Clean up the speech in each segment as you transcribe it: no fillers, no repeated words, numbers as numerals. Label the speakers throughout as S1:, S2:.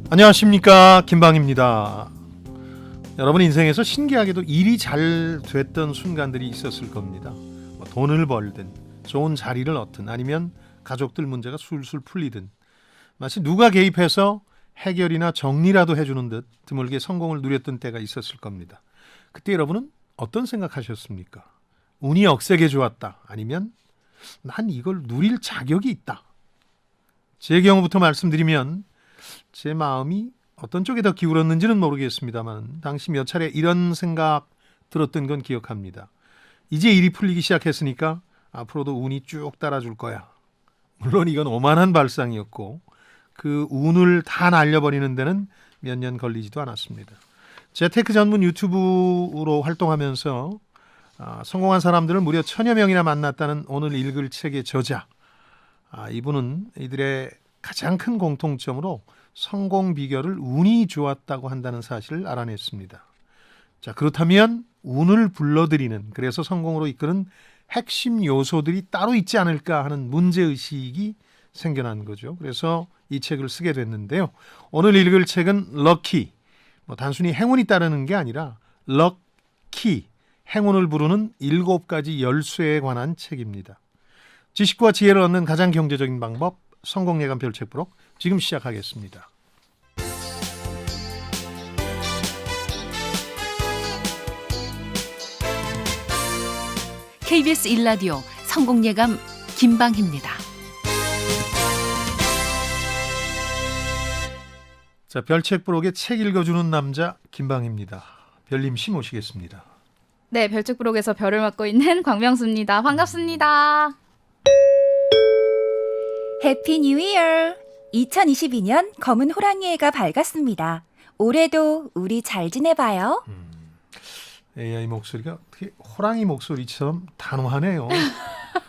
S1: 안녕하십니까, 김방입니다. 여러분 인생에서 신기하게도 일이 잘 됐던 순간들이 있었을 겁니다. 돈을 벌든 좋은 자리를 얻든 아니면 가족들 문제가 술술 풀리든 마치 누가 개입해서 해결이나 정리라도 해주는 듯 드물게 성공을 누렸던 때가 있었을 겁니다. 그때 여러분은 어떤 생각하셨습니까? 운이 억세게 좋았다, 아니면 난 이걸 누릴 자격이 있다. 제 경우부터 말씀드리면 제 마음이 어떤 쪽에 더 기울었는지는 모르겠습니다만 당시 몇 차례 이런 생각 들었던 건 기억합니다. 이제 일이 풀리기 시작했으니까 앞으로도 운이 쭉 따라줄 거야. 물론 이건 오만한 발상이었고 그 운을 다 날려버리는 데는 몇 년 걸리지도 않았습니다. 재테크 전문 유튜브로 활동하면서 성공한 사람들을 무려 1000여 명이나 만났다는 오늘 읽을 책의 저자. 이분은 이들의 가장 큰 공통점으로 성공 비결을 운이 좋았다고 한다는 사실을 알아냈습니다. 자, 그렇다면 운을 불러들이는, 그래서 성공으로 이끄는 핵심 요소들이 따로 있지 않을까 하는 문제의식이 생겨난 거죠. 그래서 이 책을 쓰게 됐는데요. 오늘 읽을 책은 럭키, 단순히 행운이 따르는 게 아니라 럭키, 행운을 부르는 7가지 열쇠에 관한 책입니다. 지식과 지혜를 얻는 가장 경제적인 방법, 성공예감 별책부록 지금 시작하겠습니다.
S2: KBS 1라디오 성공예감 김방희입니다.
S1: 자, 별책부록의 책 읽어주는 남자 김방희입니다. 별님 씨 모시겠습니다.
S3: 네, 별책부록에서 별을 맡고 있는 광명수입니다. 반갑습니다.
S4: 해피 뉴 이어! 2022년 검은 호랑이 해가 밝았습니다. 올해도 우리 잘 지내봐요.
S1: AI 목소리가 어떻게 호랑이 목소리처럼 단호하네요.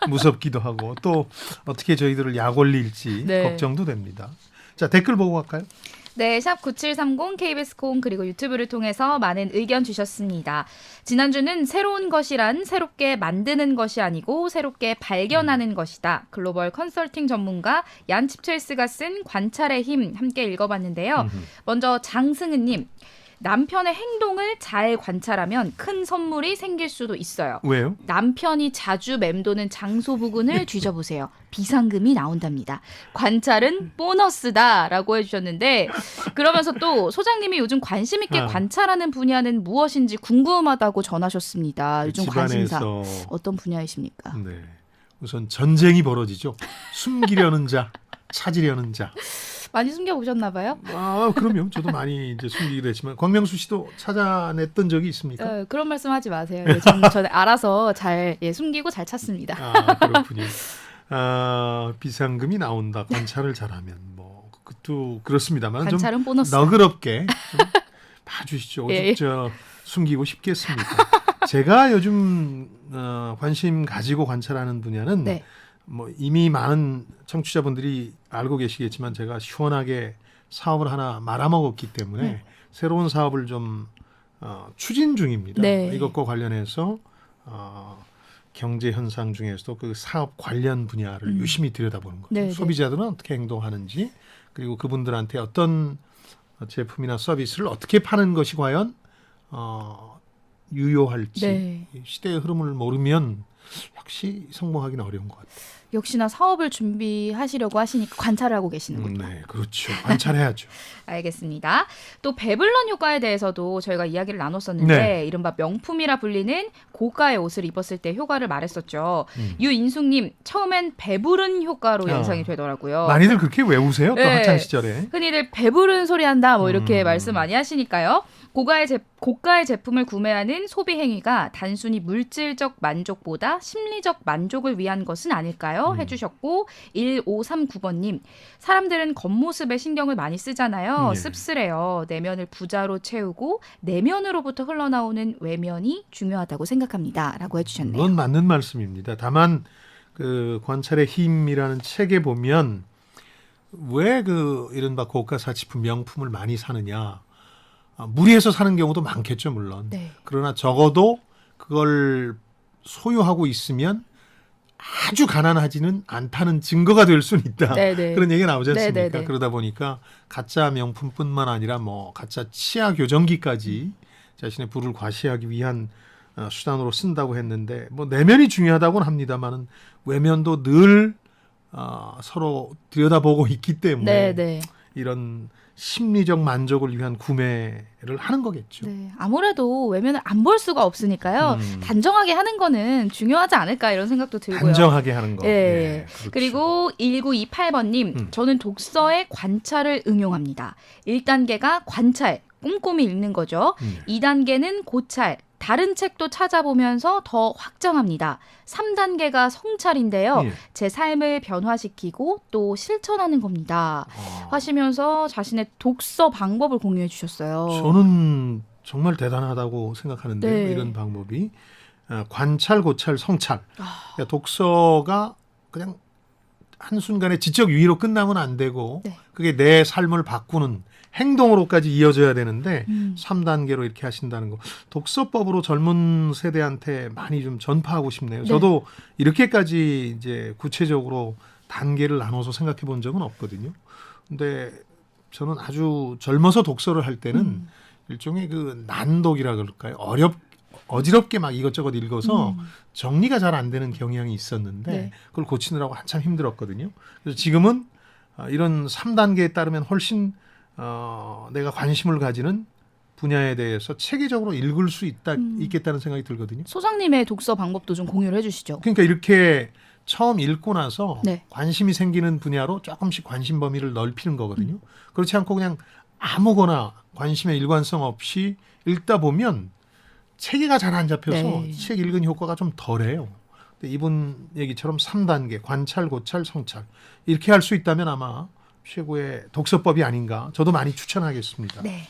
S1: 무섭기도 하고 또 어떻게 저희들을 약 올릴지
S3: 네.
S1: 걱정도 됩니다. 자, 댓글 보고 갈까요?
S3: 네, 샵 9730 KBS 콩 그리고 유튜브를 통해서 많은 의견 주셨습니다. 지난주는 새로운 것이란 새롭게 만드는 것이 아니고 새롭게 발견하는 것이다. 글로벌 컨설팅 전문가 얀 칩첼스가 쓴 관찰의 힘 함께 읽어봤는데요. 먼저 장승은님. 남편의 행동을 잘 관찰하면 큰 선물이 생길 수도 있어요.
S1: 왜요?
S3: 남편이 자주 맴도는 장소 부근을 뒤져보세요. 비상금이 나온답니다. 관찰은 보너스다라고 해주셨는데, 그러면서 또 소장님이 요즘 관심 있게 관찰하는 분야는 무엇인지 궁금하다고 전하셨습니다. 요즘 관심사 어떤 분야이십니까?
S1: 네, 우선 전쟁이 벌어지죠. 숨기려는 자, 찾으려는 자.
S3: 많이 숨겨보셨나 봐요?
S1: 그럼요. 저도 많이 이제 숨기기도 했지만 광명수 씨도 찾아냈던 적이 있습니까?
S3: 그런 말씀 하지 마세요. 저는 알아서 잘 숨기고 잘 찾습니다.
S1: 그렇군요. 비상금이 나온다. 관찰을 잘하면 그것도 그렇습니다만
S3: 관찰은
S1: 좀
S3: 보너스.
S1: 너그럽게 좀 봐주시죠. 오죽 저 숨기고 싶겠습니까? 제가 요즘 관심 가지고 관찰하는 분야는
S3: 네.
S1: 이미 많은 청취자분들이 알고 계시겠지만 제가 시원하게 사업을 하나 말아먹었기 때문에 새로운 사업을 좀 추진 중입니다.
S3: 네.
S1: 이것과 관련해서 경제 현상 중에서도 그 사업 관련 분야를 유심히 들여다보는 거죠.
S3: 네,
S1: 소비자들은 어떻게 행동하는지, 그리고 그분들한테 어떤 제품이나 서비스를 어떻게 파는 것이 과연 유효할지.
S3: 네.
S1: 시대의 흐름을 모르면 역시 성공하기는 어려운 것 같아요.
S3: 역시나 사업을 준비하시려고 하시니까 관찰을 하고 계시는군요.
S1: 네, 그렇죠. 관찰해야죠.
S3: 알겠습니다. 또 배블런 효과에 대해서도 저희가 이야기를 나눴었는데
S1: 네.
S3: 이른바 명품이라 불리는 고가의 옷을 입었을 때 효과를 말했었죠. 유인숙님, 처음엔 배부른 효과로 연상이 되더라고요.
S1: 많이들 그렇게 외우세요? 또
S3: 네.
S1: 학창 시절에.
S3: 흔히들 배부른 소리 한다 이렇게 말씀 많이 하시니까요. 고가의 제품을 구매하는 소비 행위가 단순히 물질적 만족보다 심리적 만족을 위한 것은 아닐까요? 해주셨고 1539번님, 사람들은 겉모습에 신경을 많이 쓰잖아요. 씁쓸해요. 내면을 부자로 채우고 내면으로부터 흘러나오는 외면이 중요하다고 생각합니다. 라고 해주셨네요.
S1: 물론 맞는 말씀입니다. 다만 그 관찰의 힘이라는 책에 보면 왜 그 이른바 고가 사치품 명품을 많이 사느냐. 무리해서 사는 경우도 많겠죠, 물론.
S3: 네.
S1: 그러나 적어도 그걸 소유하고 있으면 아주 가난하지는 않다는 증거가 될 수는 있다.
S3: 네네.
S1: 그런 얘기가 나오지 않습니까?
S3: 네네네.
S1: 그러다 보니까 가짜 명품뿐만 아니라 뭐 가짜 치아 교정기까지 자신의 부를 과시하기 위한 수단으로 쓴다고 했는데 뭐 내면이 중요하다고는 합니다만은 외면도 늘 서로 들여다보고 있기 때문에
S3: 네네.
S1: 이런 심리적 만족을 위한 구매를 하는 거겠죠.
S3: 네, 아무래도 외면을 안 볼 수가 없으니까요. 단정하게 하는 거는 중요하지 않을까 이런 생각도 들고요.
S1: 단정하게 하는 거.
S3: 예.
S1: 네, 그렇죠.
S3: 그리고 1928번님, 저는 독서의 관찰을 응용합니다. 1단계가 관찰, 꼼꼼히 읽는 거죠. 2단계는 고찰, 다른 책도 찾아보면서 더 확장합니다. 3단계가 성찰인데요.
S1: 예.
S3: 제 삶을 변화시키고 또 실천하는 겁니다. 하시면서 자신의 독서 방법을 공유해 주셨어요.
S1: 저는 정말 대단하다고 생각하는데
S3: 네.
S1: 이런 방법이 관찰, 고찰, 성찰. 그러니까 독서가 그냥 한순간에 지적 유의로 끝나면 안 되고
S3: 네.
S1: 그게 내 삶을 바꾸는 행동으로까지 이어져야 되는데 3단계로 이렇게 하신다는 거. 독서법으로 젊은 세대한테 많이 좀 전파하고 싶네요.
S3: 네.
S1: 저도 이렇게까지 이제 구체적으로 단계를 나눠서 생각해 본 적은 없거든요. 근데 저는 아주 젊어서 독서를 할 때는 일종의 그 난독이라 그럴까요? 어지럽게 막 이것저것 읽어서 정리가 잘 안 되는 경향이 있었는데
S3: 네.
S1: 그걸 고치느라고 한참 힘들었거든요. 그래서 지금은 이런 3단계에 따르면 훨씬 내가 관심을 가지는 분야에 대해서 체계적으로 읽을 수 있겠다는 생각이 들거든요.
S3: 소장님의 독서 방법도 좀 공유를 해주시죠.
S1: 그러니까 이렇게 처음 읽고 나서
S3: 네.
S1: 관심이 생기는 분야로 조금씩 관심 범위를 넓히는 거거든요. 그렇지 않고 그냥 아무거나 관심의 일관성 없이 읽다 보면 체계가 잘 안 잡혀서
S3: 네.
S1: 책 읽은 효과가 좀 덜해요. 근데 이분 얘기처럼 3단계 관찰, 고찰, 성찰 이렇게 할 수 있다면 아마 최고의 독서법이 아닌가 저도 많이 추천하겠습니다.
S3: 네.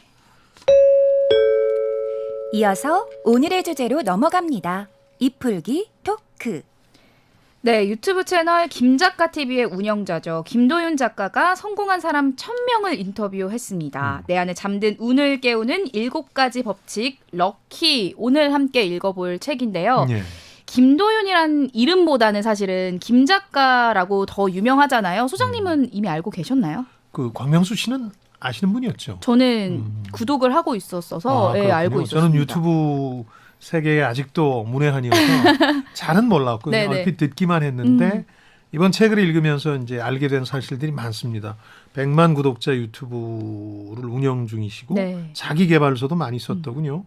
S4: 이어서 오늘의 주제로 넘어갑니다. 이풀기 토크.
S3: 네, 유튜브 채널 김작가 TV의 운영자죠. 김도윤 작가가 성공한 사람 1000명을 인터뷰했습니다. 내 안에 잠든 운을 깨우는 7가지 법칙 럭키 오늘 함께 읽어볼 책인데요.
S1: 예.
S3: 김도윤이란 이름보다는 사실은 김 작가라고 더 유명하잖아요. 소장님은 이미 알고 계셨나요?
S1: 그 광명수 씨는 아시는 분이었죠?
S3: 저는 구독을 하고 있었어서 예,
S1: 그렇군요.
S3: 알고 있었습니다.
S1: 저는 유튜브 세계에 아직도 문외한이어서 잘은 몰랐고 그냥
S3: 네네.
S1: 얼핏 듣기만 했는데 이번 책을 읽으면서 이제 알게 된 사실들이 많습니다. 100만 구독자 유튜브를 운영 중이시고
S3: 네.
S1: 자기 개발서도 많이 썼더군요.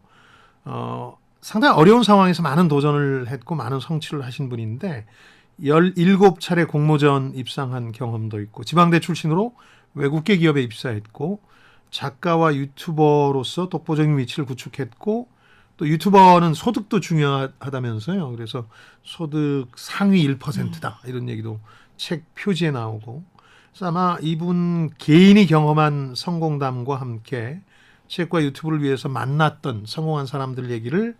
S1: 상당히 어려운 상황에서 많은 도전을 했고 많은 성취를 하신 분인데 17차례 공모전 입상한 경험도 있고 지방대 출신으로 외국계 기업에 입사했고 작가와 유튜버로서 독보적인 위치를 구축했고 또 유튜버는 소득도 중요하다면서요. 그래서 소득 상위 1%다 이런 얘기도 책 표지에 나오고 그래서 아마 이분 개인이 경험한 성공담과 함께 책과 유튜브를 위해서 만났던 성공한 사람들 얘기를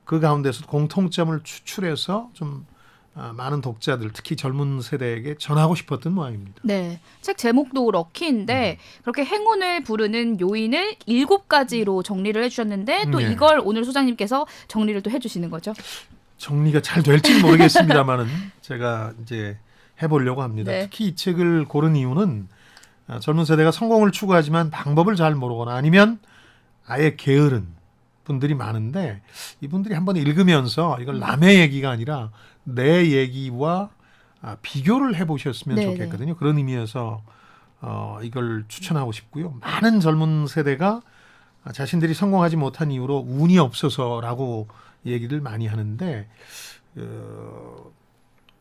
S1: 그 가운데서 공통점을 추출해서 좀 많은 독자들 특히 젊은 세대에게 전하고 싶었던 모양입니다.
S3: 네, 책 제목도 럭키인데 그렇게 행운을 부르는 요인을 7가지로 정리를 해주셨는데 또
S1: 네.
S3: 이걸 오늘 소장님께서 정리를 또 해주시는 거죠.
S1: 정리가 잘 될지는 모르겠습니다만은 제가 이제 해보려고 합니다.
S3: 네.
S1: 특히 이 책을 고른 이유는 젊은 세대가 성공을 추구하지만 방법을 잘 모르거나 아니면 아예 게으른 분들이 많은데 이분들이 한번 읽으면서 이걸 남의 얘기가 아니라 내 얘기와 비교를 해보셨으면
S3: 네네.
S1: 좋겠거든요. 그런 의미에서 이걸 추천하고 싶고요. 많은 젊은 세대가 자신들이 성공하지 못한 이유로 운이 없어서라고 얘기를 많이 하는데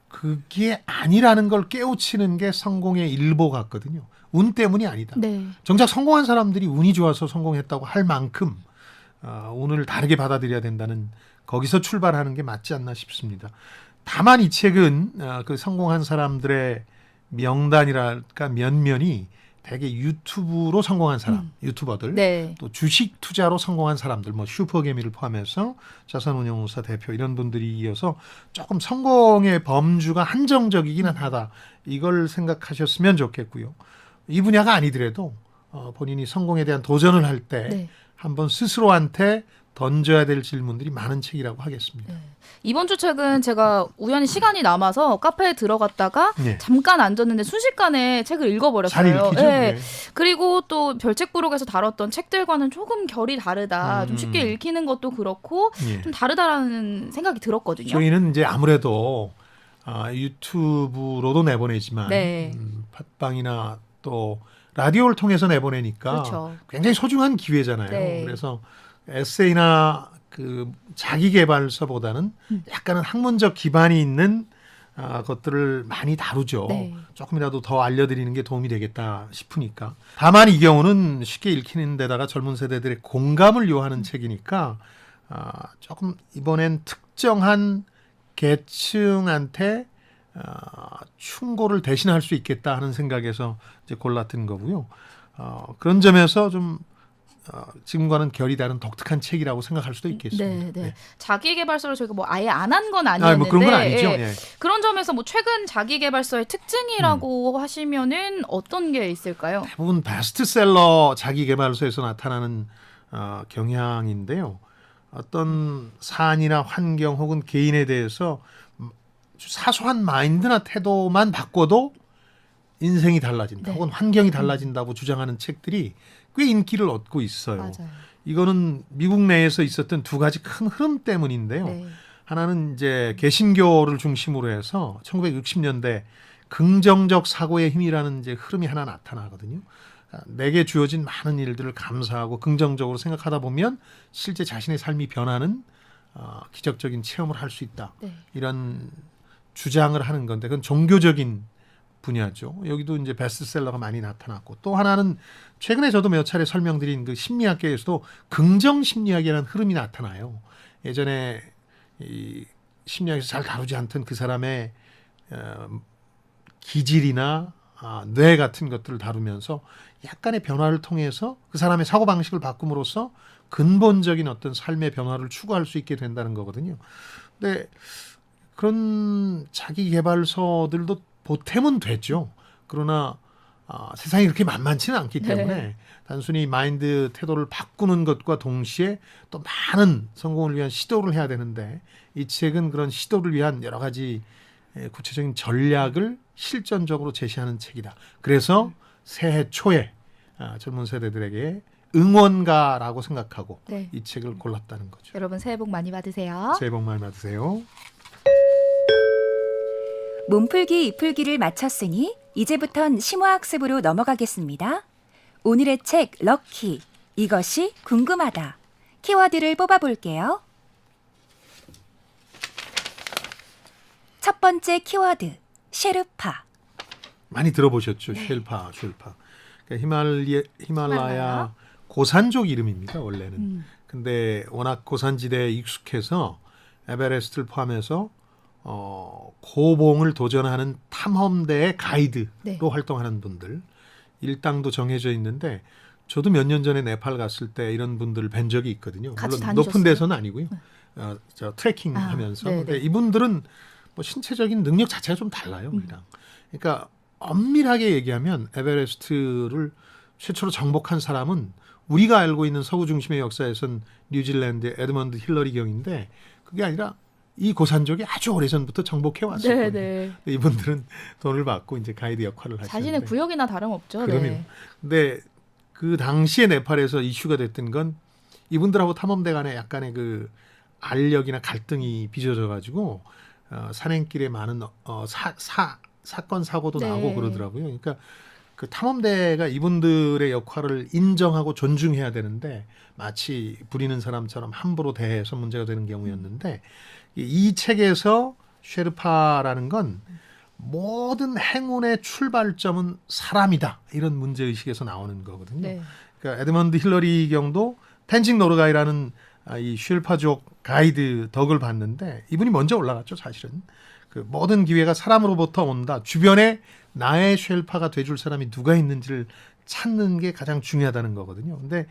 S1: 그게 아니라는 걸 깨우치는 게 성공의 일보 같거든요. 운 때문이 아니다.
S3: 네.
S1: 정작 성공한 사람들이 운이 좋아서 성공했다고 할 만큼 운을 다르게 받아들여야 된다는 거기서 출발하는 게 맞지 않나 싶습니다. 다만 이 책은 그 성공한 사람들의 명단이랄까 면면이 대개 유튜브로 성공한 사람, 유튜버들,
S3: 네.
S1: 또 주식 투자로 성공한 사람들, 뭐 슈퍼개미를 포함해서 자산운용사 대표 이런 분들이 이어서 조금 성공의 범주가 한정적이기는 하다. 이걸 생각하셨으면 좋겠고요. 이 분야가 아니더라도 본인이 성공에 대한 도전을 할 때
S3: 네.
S1: 한번 스스로한테 던져야 될 질문들이 많은 책이라고 하겠습니다.
S3: 이번 주 책은 제가 우연히 시간이 남아서 카페에 들어갔다가
S1: 네.
S3: 잠깐 앉았는데 순식간에 책을 읽어버렸어요.
S1: 잘 읽히죠.
S3: 네.
S1: 네.
S3: 그리고 또 별책부록에서 다뤘던 책들과는 조금 결이 다르다. 좀 쉽게 읽히는 것도 그렇고
S1: 예.
S3: 좀 다르다라는 생각이 들었거든요.
S1: 저희는 이제 아무래도 유튜브로도 내보내지만
S3: 네.
S1: 팟빵이나 또 라디오를 통해서 내보내니까
S3: 그렇죠.
S1: 굉장히 소중한 기회잖아요.
S3: 네.
S1: 그래서 에세이나 그 자기계발서보다는 약간은 학문적 기반이 있는 것들을 많이 다루죠.
S3: 네.
S1: 조금이라도 더 알려드리는 게 도움이 되겠다 싶으니까. 다만 이 경우는 쉽게 읽히는 데다가 젊은 세대들의 공감을 요하는 책이니까 조금 이번엔 특정한 계층한테 충고를 대신할 수 있겠다 하는 생각에서 이제 골랐던 거고요. 그런 점에서 좀 지금과는 결이 다른 독특한 책이라고 생각할 수도 있겠습니다.
S3: 네. 자기계발서를 저희가 뭐 아예 안 한 건 아니었는데
S1: 뭐 그런 건 아니죠.
S3: 예.
S1: 예.
S3: 그런 점에서 뭐 최근 자기계발서의 특징이라고 하시면은 어떤 게 있을까요?
S1: 대부분 베스트셀러 자기계발서에서 나타나는 경향인데요. 어떤 사안이나 환경 혹은 개인에 대해서 사소한 마인드나 태도만 바꿔도 인생이 달라진다.
S3: 네.
S1: 혹은 환경이 달라진다고 주장하는 책들이 꽤 인기를 얻고 있어요.
S3: 맞아요.
S1: 이거는 미국 내에서 있었던 두 가지 큰 흐름 때문인데요.
S3: 네.
S1: 하나는 이제 개신교를 중심으로 해서 1960년대 긍정적 사고의 힘이라는 이제 흐름이 하나 나타나거든요. 내게 주어진 많은 일들을 감사하고 긍정적으로 생각하다 보면 실제 자신의 삶이 변하는 기적적인 체험을 할 수 있다.
S3: 네.
S1: 이런 주장을 하는 건데 그건 종교적인 분야죠. 여기도 이제 베스트셀러가 많이 나타났고 또 하나는 최근에 저도 몇 차례 설명드린 그 심리학계에서도 긍정 심리학이라는 흐름이 나타나요. 예전에 이 심리학에서 잘 다루지 않던 그 사람의 기질이나 뇌 같은 것들을 다루면서 약간의 변화를 통해서 그 사람의 사고방식을 바꿈으로써 근본적인 어떤 삶의 변화를 추구할 수 있게 된다는 거거든요. 근데 그런 자기계발서들도 보탬은 되죠. 그러나 세상이 그렇게 만만치는 않기 때문에
S3: 네.
S1: 단순히 마인드 태도를 바꾸는 것과 동시에 또 많은 성공을 위한 시도를 해야 되는데 이 책은 그런 시도를 위한 여러 가지 구체적인 전략을 실전적으로 제시하는 책이다. 그래서 새해 초에 젊은 세대들에게 응원가라고 생각하고
S3: 네.
S1: 이 책을 골랐다는 거죠.
S3: 여러분 새해 복 많이 받으세요.
S1: 새해 복 많이 받으세요.
S4: 몸풀기 이풀기를 마쳤으니 이제부턴 심화학습으로 넘어가겠습니다. 오늘의 책 럭키, 이것이 궁금하다. 키워드를 뽑아볼게요. 첫 번째 키워드, 셰르파.
S1: 많이 들어보셨죠? 쉘파. 그러니까 히말라야 고산족 이름입니다. 원래는. 근데 워낙 고산지대에 익숙해서 에베레스트를 포함해서 고봉을 도전하는 탐험대의 가이드로
S3: 네.
S1: 활동하는 분들 일당도 정해져 있는데 저도 몇 년 전에 네팔 갔을 때 이런 분들을 뵌 적이 있거든요.
S3: 같이
S1: 물론
S3: 다니셨어요?
S1: 높은 데서는 아니고요. 저 트레킹 하면서.
S3: 네네.
S1: 근데 이분들은 뭐 신체적인 능력 자체가 좀 달라요. 우리랑. 그러니까 엄밀하게 얘기하면 에베레스트를 최초로 정복한 사람은 우리가 알고 있는 서구 중심의 역사에선 뉴질랜드의 에드먼드 힐러리 경인데 그게 아니라 이 고산족이 아주 오래전부터 정복해 왔을 거예요.
S3: 네.
S1: 이분들은 돈을 받고 이제 가이드 역할을 하시는데.
S3: 자신의 구역이나 다름없죠.
S1: 그럼요.
S3: 네.
S1: 근데 그 당시에 네팔에서 이슈가 됐던 건 이분들하고 탐험대 간에 약간의 그 알력이나 갈등이 빚어져 가지고 산행길에 많은 사건 사고도
S3: 네.
S1: 나고 그러더라고요. 그러니까 그 탐험대가 이분들의 역할을 인정하고 존중해야 되는데 마치 부리는 사람처럼 함부로 대해서 문제가 되는 경우였는데 이 책에서 쉐르파라는 건 모든 행운의 출발점은 사람이다. 이런 문제의식에서 나오는 거거든요.
S3: 네.
S1: 그러니까 에드먼드 힐러리 경도 텐징 노르가이라는 이 쉘파족 가이드 덕을 봤는데 이분이 먼저 올라갔죠. 사실은. 그 모든 기회가 사람으로부터 온다. 주변에 나의 쉘파가 돼줄 사람이 누가 있는지를 찾는 게 가장 중요하다는 거거든요. 근데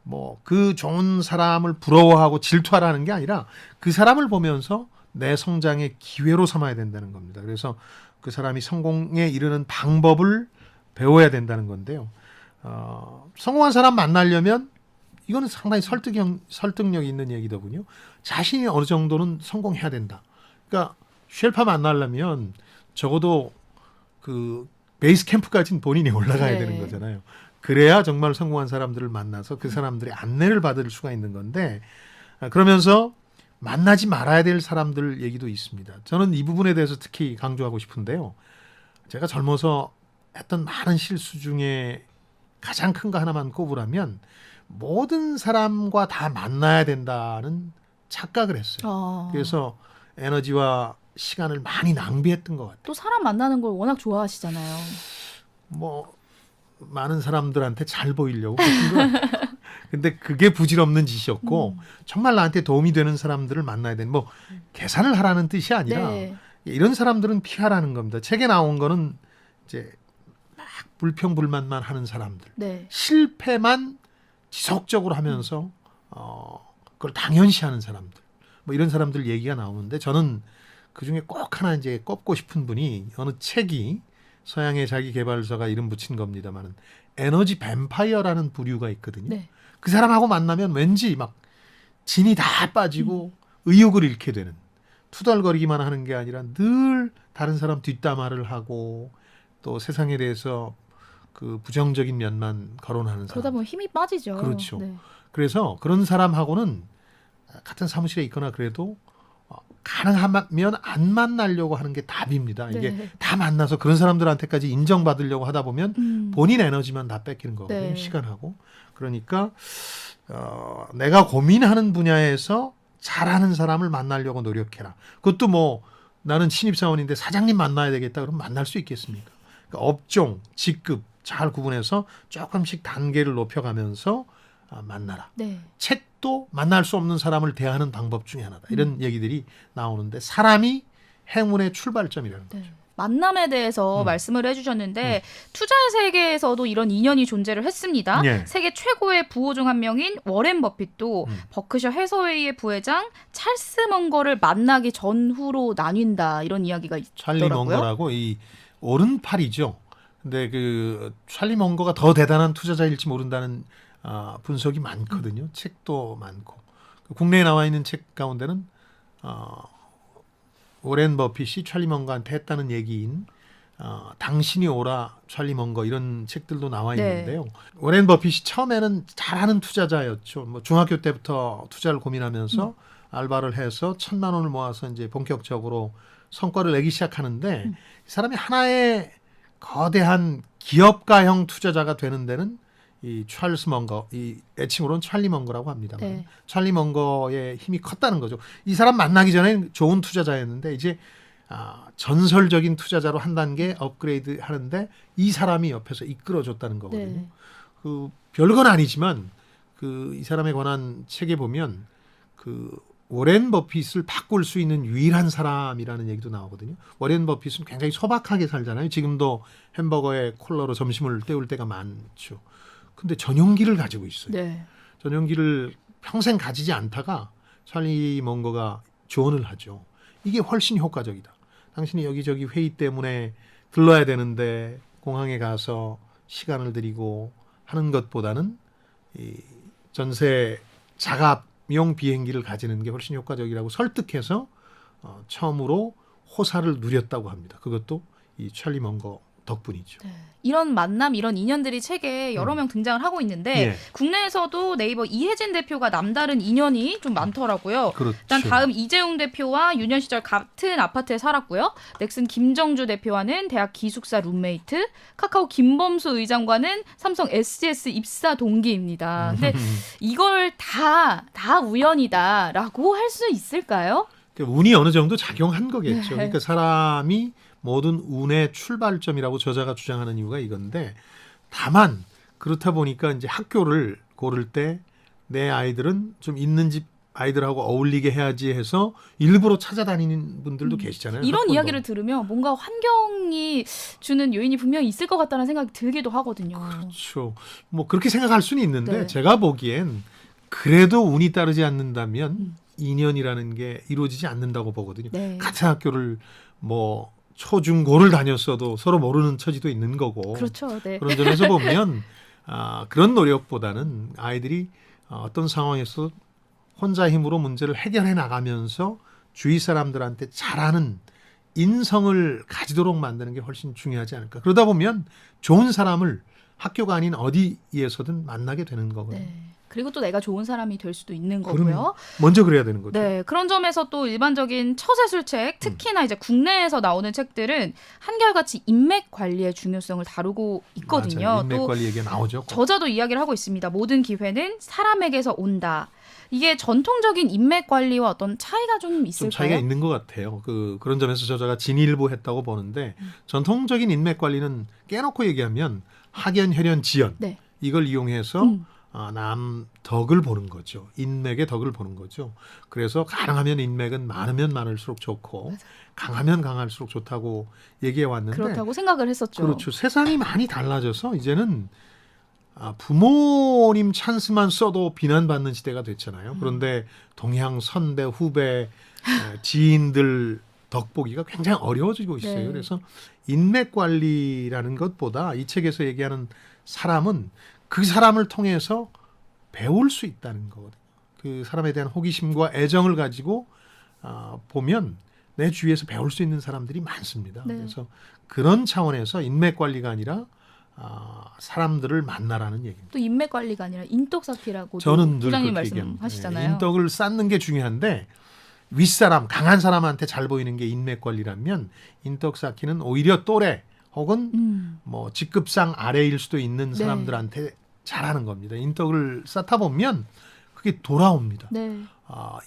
S1: 뭐 그 좋은 사람을 부러워하고 질투하라는 게 아니라 그 사람을 보면서 내 성장의 기회로 삼아야 된다는 겁니다. 그래서 그 사람이 성공에 이르는 방법을 배워야 된다는 건데요. 성공한 사람 만나려면 이거는 상당히 설득력 있는 얘기더군요. 자신이 어느 정도는 성공해야 된다. 그러니까 쉘파 만나려면 적어도 그 베이스 캠프까지는 본인이 올라가야
S3: 네.
S1: 되는 거잖아요. 그래야 정말 성공한 사람들을 만나서 그 사람들의 안내를 받을 수가 있는 건데 그러면서 만나지 말아야 될 사람들 얘기도 있습니다. 저는 이 부분에 대해서 특히 강조하고 싶은데요. 제가 젊어서 했던 많은 실수 중에 가장 큰 거 하나만 꼽으라면 모든 사람과 다 만나야 된다는 착각을 했어요. 그래서 에너지와 시간을 많이 낭비했던 것 같아요.
S3: 또 사람 만나는 걸 워낙 좋아하시잖아요.
S1: 뭐 많은 사람들한테 잘 보이려고 그랬던 것 같아요. 근데 그게 부질없는 짓이었고 정말 나한테 도움이 되는 사람들을 만나야 되는 뭐 계산을 하라는 뜻이 아니라
S3: 네.
S1: 이런 사람들은 피하라는 겁니다. 책에 나온 거는 이제 막 불평불만만 하는 사람들,
S3: 네.
S1: 실패만 지속적으로 하면서 그걸 당연시하는 사람들, 뭐 이런 사람들 얘기가 나오는데 저는 그 중에 꼭 하나 이제 꼽고 싶은 분이 어느 책이 서양의 자기 개발서가 이름 붙인 겁니다만은 에너지 뱀파이어라는 부류가 있거든요.
S3: 네.
S1: 그 사람하고 만나면 왠지 막 진이 다 빠지고 의욕을 잃게 되는 투덜거리기만 하는 게 아니라 늘 다른 사람 뒷담화를 하고 또 세상에 대해서 그 부정적인 면만 거론하는
S3: 그러다
S1: 사람.
S3: 보면 힘이 빠지죠.
S1: 그렇죠.
S3: 네.
S1: 그래서 그런 사람하고는 같은 사무실에 있거나 그래도 가능하면 안 만나려고 하는 게 답입니다. 이게
S3: 네.
S1: 다 만나서 그런 사람들한테까지 인정받으려고 하다 보면 본인 에너지만 다 뺏기는 거거든요.
S3: 네.
S1: 시간하고. 그러니까 내가 고민하는 분야에서 잘하는 사람을 만나려고 노력해라. 그것도 뭐 나는 신입사원인데 사장님 만나야 되겠다 그러면 만날 수 있겠습니까? 그러니까 업종, 직급 잘 구분해서 조금씩 단계를 높여가면서 만나라.
S3: 네.
S1: 책도 만날 수 없는 사람을 대하는 방법 중에 하나다. 이런 얘기들이 나오는데 사람이 행운의 출발점이라는 거죠.
S3: 네. 만남에 대해서 말씀을 해주셨는데 투자 세계에서도 이런 인연이 존재를 했습니다.
S1: 예.
S3: 세계 최고의 부호 중 한 명인 워렌 버핏도 버크셔 해서웨이의 부회장 찰스 먼거를 만나기 전후로 나뉜다 이런 이야기가
S1: 찰리
S3: 있더라고요.
S1: 먼거라고 이 오른팔이죠. 근데 그 찰리 먼거가 더 대단한 투자자일지 모른다는 분석이 많거든요. 책도 많고 국내에 나와 있는 책 가운데는 워렌 버핏이 찰리 먼거한테 했다는 얘기인 당신이 오라 찰리 먼거 이런 책들도 나와 있는데요. 워렌 버핏이 처음에는 잘하는 투자자였죠. 뭐 중학교 때부터 투자를 고민하면서 알바를 해서 1,000만 원을 모아서 이제 본격적으로 성과를 내기 시작하는데 이 사람이 하나의 거대한 기업가형 투자자가 되는 데는 이 찰스 먼거, 이 애칭으로는 찰리 먼거라고 합니다.
S3: 네.
S1: 찰리 먼거의 힘이 컸다는 거죠. 이 사람 만나기 전에 좋은 투자자였는데 이제 전설적인 투자자로 한 단계 업그레이드 하는데 이 사람이 옆에서 이끌어줬다는 거거든요.
S3: 네.
S1: 그 별건 아니지만 그 이 사람에 관한 책에 보면 그 워렌 버핏을 바꿀 수 있는 유일한 사람이라는 얘기도 나오거든요. 워렌 버핏은 굉장히 소박하게 살잖아요. 지금도 햄버거에 콜라로 점심을 때울 때가 많죠. 근데 전용기를 가지고 있어요.
S3: 네.
S1: 전용기를 평생 가지지 않다가 찰리 먼거가 조언을 하죠. 이게 훨씬 효과적이다. 당신이 여기저기 회의 때문에 들러야 되는데 공항에 가서 시간을 들이고 하는 것보다는 이 전세 자가용 비행기를 가지는 게 훨씬 효과적이라고 설득해서 처음으로 호사를 누렸다고 합니다. 그것도 이 찰리 먼거 덕분이죠.
S3: 네. 이런 만남, 이런 인연들이 책에 여러 명 등장을 하고 있는데
S1: 예.
S3: 국내에서도 네이버 이혜진 대표가 남다른 인연이 좀 많더라고요.
S1: 그렇죠.
S3: 일단 다음 이재용 대표와 유년 시절 같은 아파트에 살았고요. 넥슨 김정주 대표와는 대학 기숙사 룸메이트, 카카오 김범수 의장과는 삼성 SGS 입사 동기입니다. 근데 이걸 다 우연이다라고 할 수 있을까요?
S1: 운이 어느 정도 작용한 거겠죠.
S3: 네.
S1: 그러니까 사람이 모든 운의 출발점이라고 저자가 주장하는 이유가 이건데 다만 그렇다 보니까 이제 학교를 고를 때 내 아이들은 좀 있는 집 아이들하고 어울리게 해야지 해서 일부러 찾아다니는 분들도 계시잖아요.
S3: 이런
S1: 학번도.
S3: 이야기를 들으면 뭔가 환경이 주는 요인이 분명히 있을 것 같다는 생각이 들기도 하거든요.
S1: 그렇죠. 뭐 그렇게 생각할 수는 있는데
S3: 네.
S1: 제가 보기엔 그래도 운이 따르지 않는다면 인연이라는 게 이루어지지 않는다고 보거든요.
S3: 네.
S1: 같은 학교를 뭐 초중고를 다녔어도 서로 모르는 처지도 있는 거고
S3: 그렇죠. 네.
S1: 그런 점에서 보면 그런 노력보다는 아이들이 어떤 상황에서 혼자 힘으로 문제를 해결해 나가면서 주위 사람들한테 잘하는 인성을 가지도록 만드는 게 훨씬 중요하지 않을까. 그러다 보면 좋은 사람을 학교가 아닌 어디에서든 만나게 되는 거거든요.
S3: 네. 그리고 또 내가 좋은 사람이 될 수도 있는
S1: 그러면
S3: 거고요.
S1: 먼저 그래야 되는 거죠.
S3: 네, 그런 점에서 또 일반적인 처세술책, 특히나 이제 국내에서 나오는 책들은 한결같이 인맥 관리의 중요성을 다루고 있거든요.
S1: 맞아요. 인맥
S3: 또
S1: 관리 얘기가 나오죠.
S3: 저자도 이야기를 하고 있습니다. 모든 기회는 사람에게서 온다. 이게 전통적인 인맥 관리와 어떤 차이가 좀 있을까요?
S1: 좀 차이가 있는 것 같아요. 그런 점에서 저자가 진일보했다고 보는데 전통적인 인맥 관리는 깨놓고 얘기하면 학연, 혈연, 지연
S3: 네.
S1: 이걸 이용해서 남 덕을 보는 거죠. 인맥의 덕을 보는 거죠. 그래서 가능하면 인맥은 많으면 많을수록 좋고 강하면 강할수록 좋다고 얘기해 왔는데
S3: 그렇다고 생각을 했었죠.
S1: 그렇죠. 세상이 많이 달라져서 이제는 부모님 찬스만 써도 비난받는 시대가 됐잖아요. 그런데 동양 선배, 후배, 지인들 덕보기가 굉장히 어려워지고 있어요.
S3: 네.
S1: 그래서 인맥 관리라는 것보다 이 책에서 얘기하는 사람은 그 사람을 통해서 배울 수 있다는 거거든요. 그 사람에 대한 호기심과 애정을 가지고 보면 내 주위에서 배울 수 있는 사람들이 많습니다.
S3: 네.
S1: 그래서 그런 차원에서 인맥 관리가 아니라 사람들을 만나라는 얘기입니다.
S3: 또 인맥 관리가 아니라 인덕 쌓기라고
S1: 저는 늘
S3: 부장님
S1: 그렇게 얘기합니다.
S3: 말씀하시잖아요.
S1: 인덕을 쌓는 게 중요한데 윗사람, 강한 사람한테 잘 보이는 게 인맥 관리라면 인덕 쌓기는 오히려 또래 혹은 뭐 직급상 아래일 수도 있는
S3: 네.
S1: 사람들한테 잘하는 겁니다. 인덕을 쌓다 보면 그게 돌아옵니다.
S3: 네.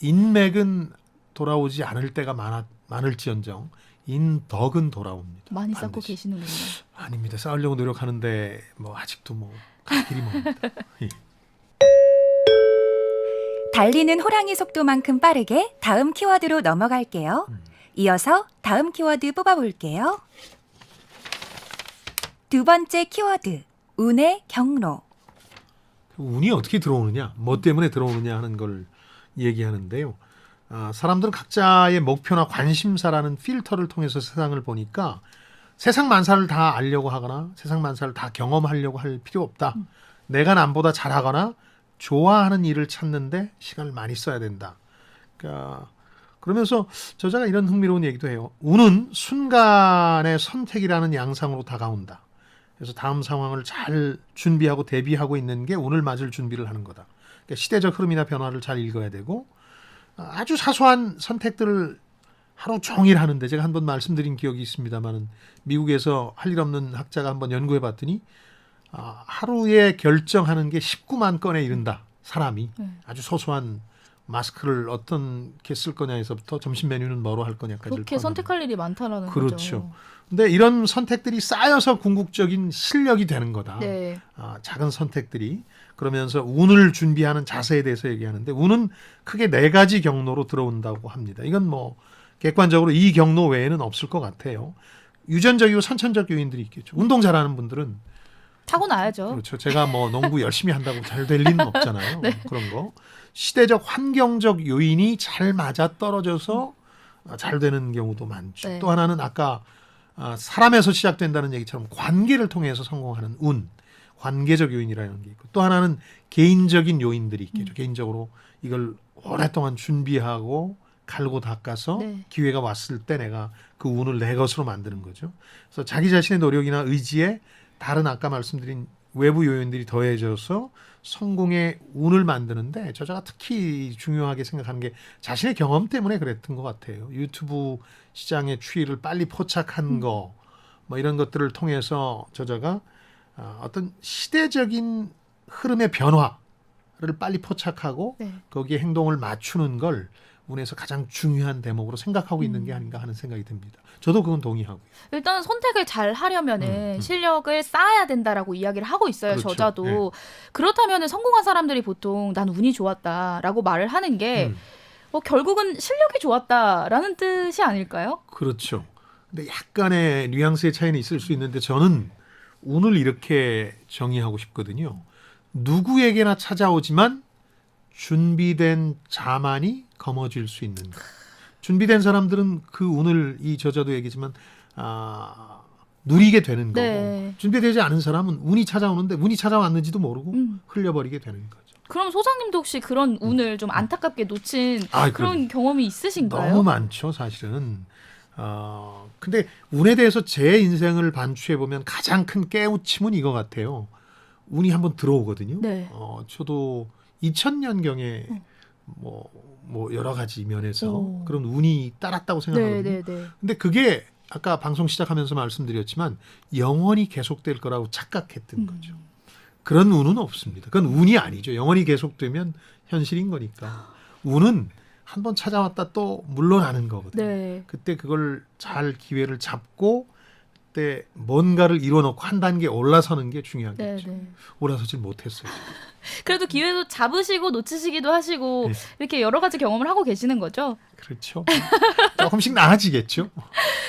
S1: 인맥은 돌아오지 않을 때가 많을지언정 인덕은 돌아옵니다.
S3: 많이 쌓고
S1: 반드시.
S3: 계시는군요.
S1: 아닙니다. 쌓으려고 노력하는데 아직도 갈 길이 멉니다. 예.
S4: 달리는 호랑이 속도만큼 빠르게 다음 키워드로 넘어갈게요. 이어서 다음 키워드 뽑아볼게요. 두 번째 키워드, 운의 경로.
S1: 운이 어떻게 들어오느냐, 뭐 때문에 들어오느냐 하는 걸 얘기하는데요. 사람들은 각자의 목표나 관심사라는 필터를 통해서 세상을 보니까 세상 만사를 다 알려고 하거나 세상 만사를 다 경험하려고 할 필요 없다. 내가 남보다 잘하거나 좋아하는 일을 찾는데 시간을 많이 써야 된다. 그러면서 저자가 이런 흥미로운 얘기도 해요. 운은 순간의 선택이라는 양상으로 다가온다. 그래서 다음 상황을 잘 준비하고 대비하고 있는 게 운을 맞을 준비를 하는 거다. 그러니까 시대적 흐름이나 변화를 잘 읽어야 되고 아주 사소한 선택들을 하루 종일 하는데 제가 한번 말씀드린 기억이 있습니다만은 미국에서 할 일 없는 학자가 한번 연구해 봤더니 하루에 결정하는 게 19만 건에 이른다. 사람이 아주 소소한 마스크를 어떻게 쓸 거냐에서부터 점심 메뉴는 뭐로 할 거냐까지
S3: 그렇게 선택할 일이 많다라는
S1: 그렇죠.
S3: 거죠.
S1: 근데 이런 선택들이 쌓여서 궁극적인 실력이 되는 거다.
S3: 네.
S1: 작은 선택들이. 그러면서 운을 준비하는 자세에 대해서 얘기하는데 운은 크게 4가지 경로로 들어온다고 합니다. 이건 객관적으로 이 경로 외에는 없을 것 같아요. 유전적이고 선천적 요인들이 있겠죠. 운동 잘하는 분들은
S3: 타고나야죠.
S1: 그렇죠. 제가 농구 열심히 한다고 잘 될 리는 없잖아요. 그런 거. 시대적 환경적 요인이 잘 맞아 떨어져서 잘 되는 경우도 많죠.
S3: 네.
S1: 또 하나는 아까 사람에서 시작된다는 얘기처럼 관계를 통해서 성공하는 운, 관계적 요인이라는 게 있고 또 하나는 개인적인 요인들이 있겠죠. 개인적으로 이걸 오랫동안 준비하고 갈고 닦아서
S3: 네.
S1: 기회가 왔을 때 내가 그 운을 내 것으로 만드는 거죠. 그래서 자기 자신의 노력이나 의지에 다른 아까 말씀드린 외부 요인들이 더해져서 성공의 운을 만드는데 저자가 특히 중요하게 생각하는 게 자신의 경험 때문에 그랬던 것 같아요. 유튜브 시장의 추이를 빨리 포착한 거 이런 것들을 통해서 저자가 어떤 시대적인 흐름의 변화를 빨리 포착하고
S3: 네.
S1: 거기에 행동을 맞추는 걸 운에서 가장 중요한 대목으로 생각하고 있는 게 아닌가 하는 생각이 듭니다. 저도 그건 동의하고요.
S3: 일단 선택을 잘 하려면은 실력을 쌓아야 된다라고 이야기를 하고 있어요.
S1: 그렇죠.
S3: 저자도.
S1: 네.
S3: 그렇다면은 성공한 사람들이 보통 난 운이 좋았다라고 말을 하는 게 결국은 실력이 좋았다라는 뜻이 아닐까요?
S1: 그렇죠. 근데 약간의 뉘앙스의 차이는 있을 수 있는데 저는 운을 이렇게 정의하고 싶거든요. 누구에게나 찾아오지만 준비된 자만이 거머쥘 수 있는 것. 준비된 사람들은 그 운을 이 저자도 얘기지만 누리게 되는 거고
S3: 네.
S1: 준비되지 않은 사람은 운이 찾아오는데 운이 찾아왔는지도 모르고 흘려버리게 되는 거죠.
S3: 그럼 소장님도 혹시 그런 운을 좀 안타깝게 놓친
S1: 아,
S3: 그런 경험이 있으신가요?
S1: 너무 많죠, 사실은. 근데 운에 대해서 제 인생을 반추해 보면 가장 큰 깨우침은 이거 같아요. 운이 한번 들어오거든요.
S3: 네.
S1: 저도 2000년경에 뭐 여러 가지 면에서
S3: 오.
S1: 그런 운이 따랐다고 생각하거든요.
S3: 네.
S1: 근데 그게 아까 방송 시작하면서 말씀드렸지만 영원히 계속될 거라고 착각했던 거죠. 그런 운은 없습니다. 그건 운이 아니죠. 영원히 계속되면 현실인 거니까. 운은 한번 찾아왔다 또 물러나는 거거든요.
S3: 네.
S1: 그때 그걸 잘 기회를 잡고 그때 뭔가를 이뤄놓고 한 단계 올라서는 게 중요하겠죠.
S3: 네.
S1: 올라서질 못했어요.
S3: 그래도 기회도 잡으시고 놓치시기도 하시고
S1: 네.
S3: 이렇게 여러 가지 경험을 하고 계시는 거죠.
S1: 그렇죠. 조금씩 나아지겠죠.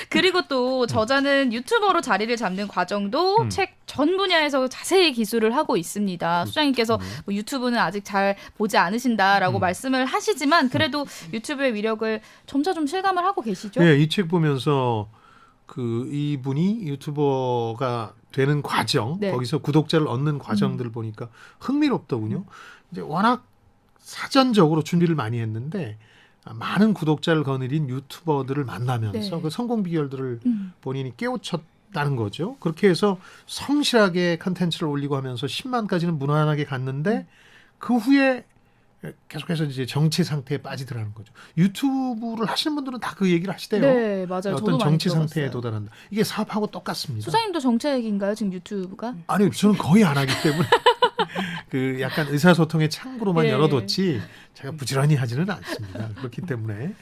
S3: 그리고 또 저자는 유튜버로 자리를 잡는 과정도 책 전 분야에서 자세히 기술을 하고 있습니다. 수장님께서 뭐 유튜브는 아직 잘 보지 않으신다라고 말씀을 하시지만 그래도 유튜브의 위력을 점차 좀 실감을 하고 계시죠?
S1: 네, 이 책 보면서 그 이분이 유튜버가 되는 과정,
S3: 네.
S1: 거기서 구독자를 얻는 과정들을 보니까 흥미롭더군요. 이제 워낙 사전적으로 준비를 많이 했는데 많은 구독자를 거느린 유튜버들을 만나면서
S3: 네.
S1: 그 성공 비결들을 본인이 깨우쳤다는 거죠. 그렇게 해서 성실하게 컨텐츠를 올리고 하면서 10만까지는 무난하게 갔는데 그 후에 계속해서 이제 정체 상태에 빠지더라는 거죠. 유튜브를 하시는 분들은 다 그 얘기를 하시대요.
S3: 네, 맞아요. 저도
S1: 어떤
S3: 많이
S1: 정체
S3: 들어봤어요.
S1: 상태에 도달한다. 이게 사업하고 똑같습니다.
S3: 수장님도 정책인가요? 지금 유튜브가?
S1: 아니, 저는 거의 안 하기 때문에 그 약간 의사소통의 창구로만
S3: 예.
S1: 열어뒀지 제가 부지런히 하지는 않습니다. 그렇기 때문에.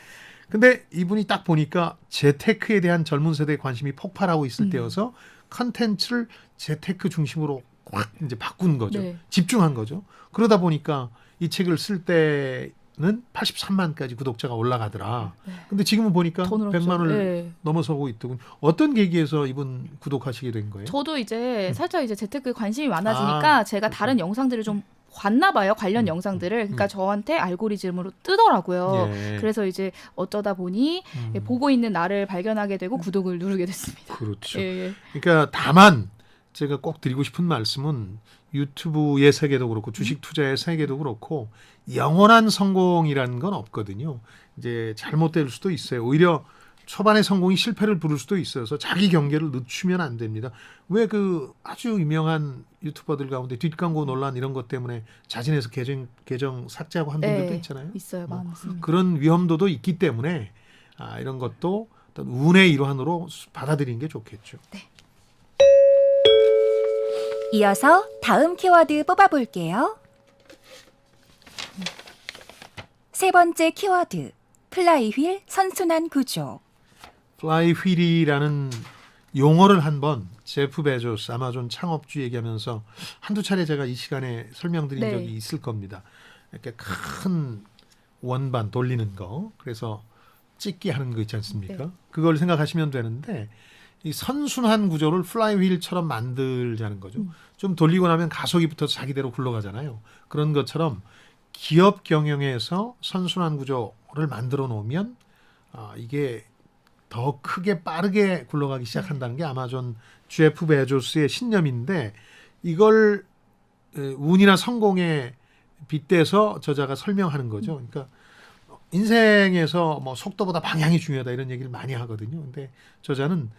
S1: 근데 이분이 딱 보니까 재테크에 대한 젊은 세대의 관심이 폭발하고 있을 때여서 컨텐츠를 재테크 중심으로 확 이제 바꾼 거죠.
S3: 네.
S1: 집중한 거죠. 그러다 보니까 이 책을 쓸 때는 83만까지 구독자가 올라가더라. 근데 지금은 보니까
S3: 더 늘었죠.
S1: 100만을
S3: 네.
S1: 넘어서고 있더군. 어떤 계기에서 이분 구독하시게 된 거예요?
S3: 저도 이제 살짝 이제 재테크에 관심이 많아지니까 제가 다른 영상들을 좀 봤나 봐요. 관련 영상들을. 그러니까 저한테 알고리즘으로 뜨더라고요.
S1: 예.
S3: 그래서 이제 어쩌다 보니 보고 있는 나를 발견하게 되고 구독을 누르게 됐습니다.
S1: 그렇죠.
S3: 예.
S1: 그러니까 다만 제가 꼭 드리고 싶은 말씀은 유튜브의 세계도 그렇고 주식 투자의 세계도 그렇고 영원한 성공이라는 건 없거든요. 이제 잘못될 수도 있어요. 오히려 초반에 성공이 실패를 부를 수도 있어서 자기 경계를 늦추면 안 됩니다. 왜 그 아주 유명한 유튜버들 가운데 뒷광고 논란 이런 것 때문에 자진해서 계정 삭제하고 한 분들도 있잖아요.
S3: 있어요. 많습니다.
S1: 그런 위험도도 있기 때문에 이런 것도 어떤 운의 일환으로 받아들이는 게 좋겠죠.
S4: 이어서 다음 키워드 뽑아볼게요. 세 번째 키워드, 플라이휠 선순환 구조.
S1: 플라이휠이라는 용어를 한번 제프 베조스 아마존 창업주 얘기하면서 한두 차례 제가 이 시간에 설명드린
S3: 네.
S1: 적이 있을 겁니다. 이렇게 큰 원반 돌리는 거, 그래서 찍기 하는 거 있지 않습니까?
S3: 네.
S1: 그걸 생각하시면 되는데 이 선순환 구조를 플라이휠처럼 만들자는 거죠. 좀 돌리고 나면 가속이 붙어서 자기대로 굴러가잖아요. 그런 것처럼 기업 경영에서 선순환 구조를 만들어 놓으면 이게 더 크게 빠르게 굴러가기 시작한다는 게 아마존 제프 베조스의 신념인데 이걸 운이나 성공에 빗대서 저자가 설명하는 거죠. 그러니까 인생에서 뭐 속도보다 방향이 중요하다 이런 얘기를 많이 하거든요. 근데 저자는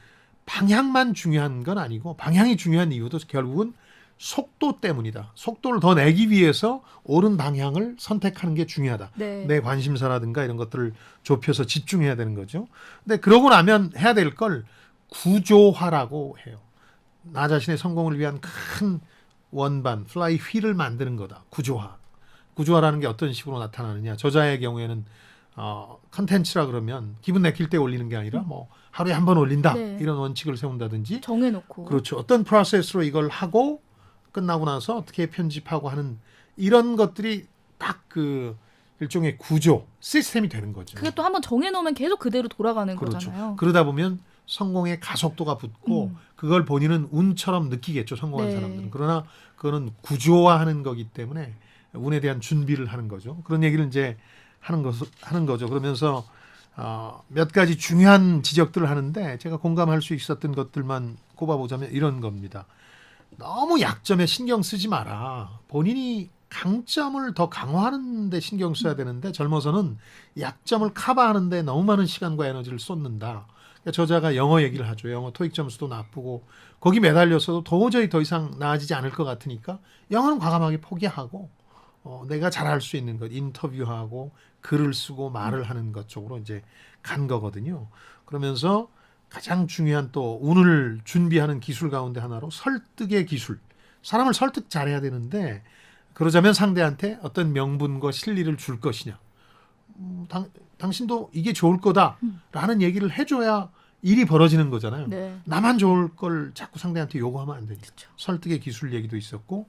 S1: 방향만 중요한 건 아니고 방향이 중요한 이유도 결국은 속도 때문이다. 속도를 더 내기 위해서 옳은 방향을 선택하는 게 중요하다.
S3: 네.
S1: 내 관심사라든가 이런 것들을 좁혀서 집중해야 되는 거죠. 근데 그러고 나면 해야 될 걸 구조화라고 해요. 나 자신의 성공을 위한 큰 원반, 플라이 휠을 만드는 거다. 구조화. 구조화라는 게 어떤 식으로 나타나느냐. 저자의 경우에는 컨텐츠라 그러면 기분 내킬 때 올리는 게 아니라 뭐 하루에 한 번 올린다.
S3: 네.
S1: 이런 원칙을 세운다든지.
S3: 정해놓고.
S1: 그렇죠. 어떤 프로세스로 이걸 하고 끝나고 나서 어떻게 편집하고 하는 이런 것들이 딱 그 일종의 구조, 시스템이 되는 거죠.
S3: 그게 또 한번 정해놓으면 계속 그대로 돌아가는
S1: 그렇죠.
S3: 거잖아요.
S1: 그러다 보면 성공의 가속도가 붙고 그걸 본인은 운처럼 느끼겠죠. 성공한
S3: 네.
S1: 사람들은. 그러나 그거는 구조화하는 거기 때문에 운에 대한 준비를 하는 거죠. 그런 얘기를 이제 하는 거죠. 그러면서 몇 가지 중요한 지적들을 하는데 제가 공감할 수 있었던 것들만 꼽아보자면 이런 겁니다. 너무 약점에 신경 쓰지 마라. 본인이 강점을 더 강화하는 데 신경 써야 되는데 젊어서는 약점을 커버하는 데 너무 많은 시간과 에너지를 쏟는다. 그러니까 저자가 영어 얘기를 하죠. 영어 토익 점수도 나쁘고 거기 매달렸어도 도저히 더 이상 나아지지 않을 것 같으니까 영어는 과감하게 포기하고 내가 잘할 수 있는 것, 인터뷰하고 글을 쓰고 말을 하는 것 쪽으로 이제 간 거거든요. 그러면서 가장 중요한 또 운을 준비하는 기술 가운데 하나로 설득의 기술. 사람을 설득 잘해야 되는데 그러자면 상대한테 어떤 명분과 실리를 줄 것이냐. 당신도 이게 좋을 거다라는 얘기를 해줘야 일이 벌어지는 거잖아요.
S3: 네.
S1: 나만 좋을 걸 자꾸 상대한테 요구하면 안 되니까.
S3: 그쵸.
S1: 설득의 기술 얘기도 있었고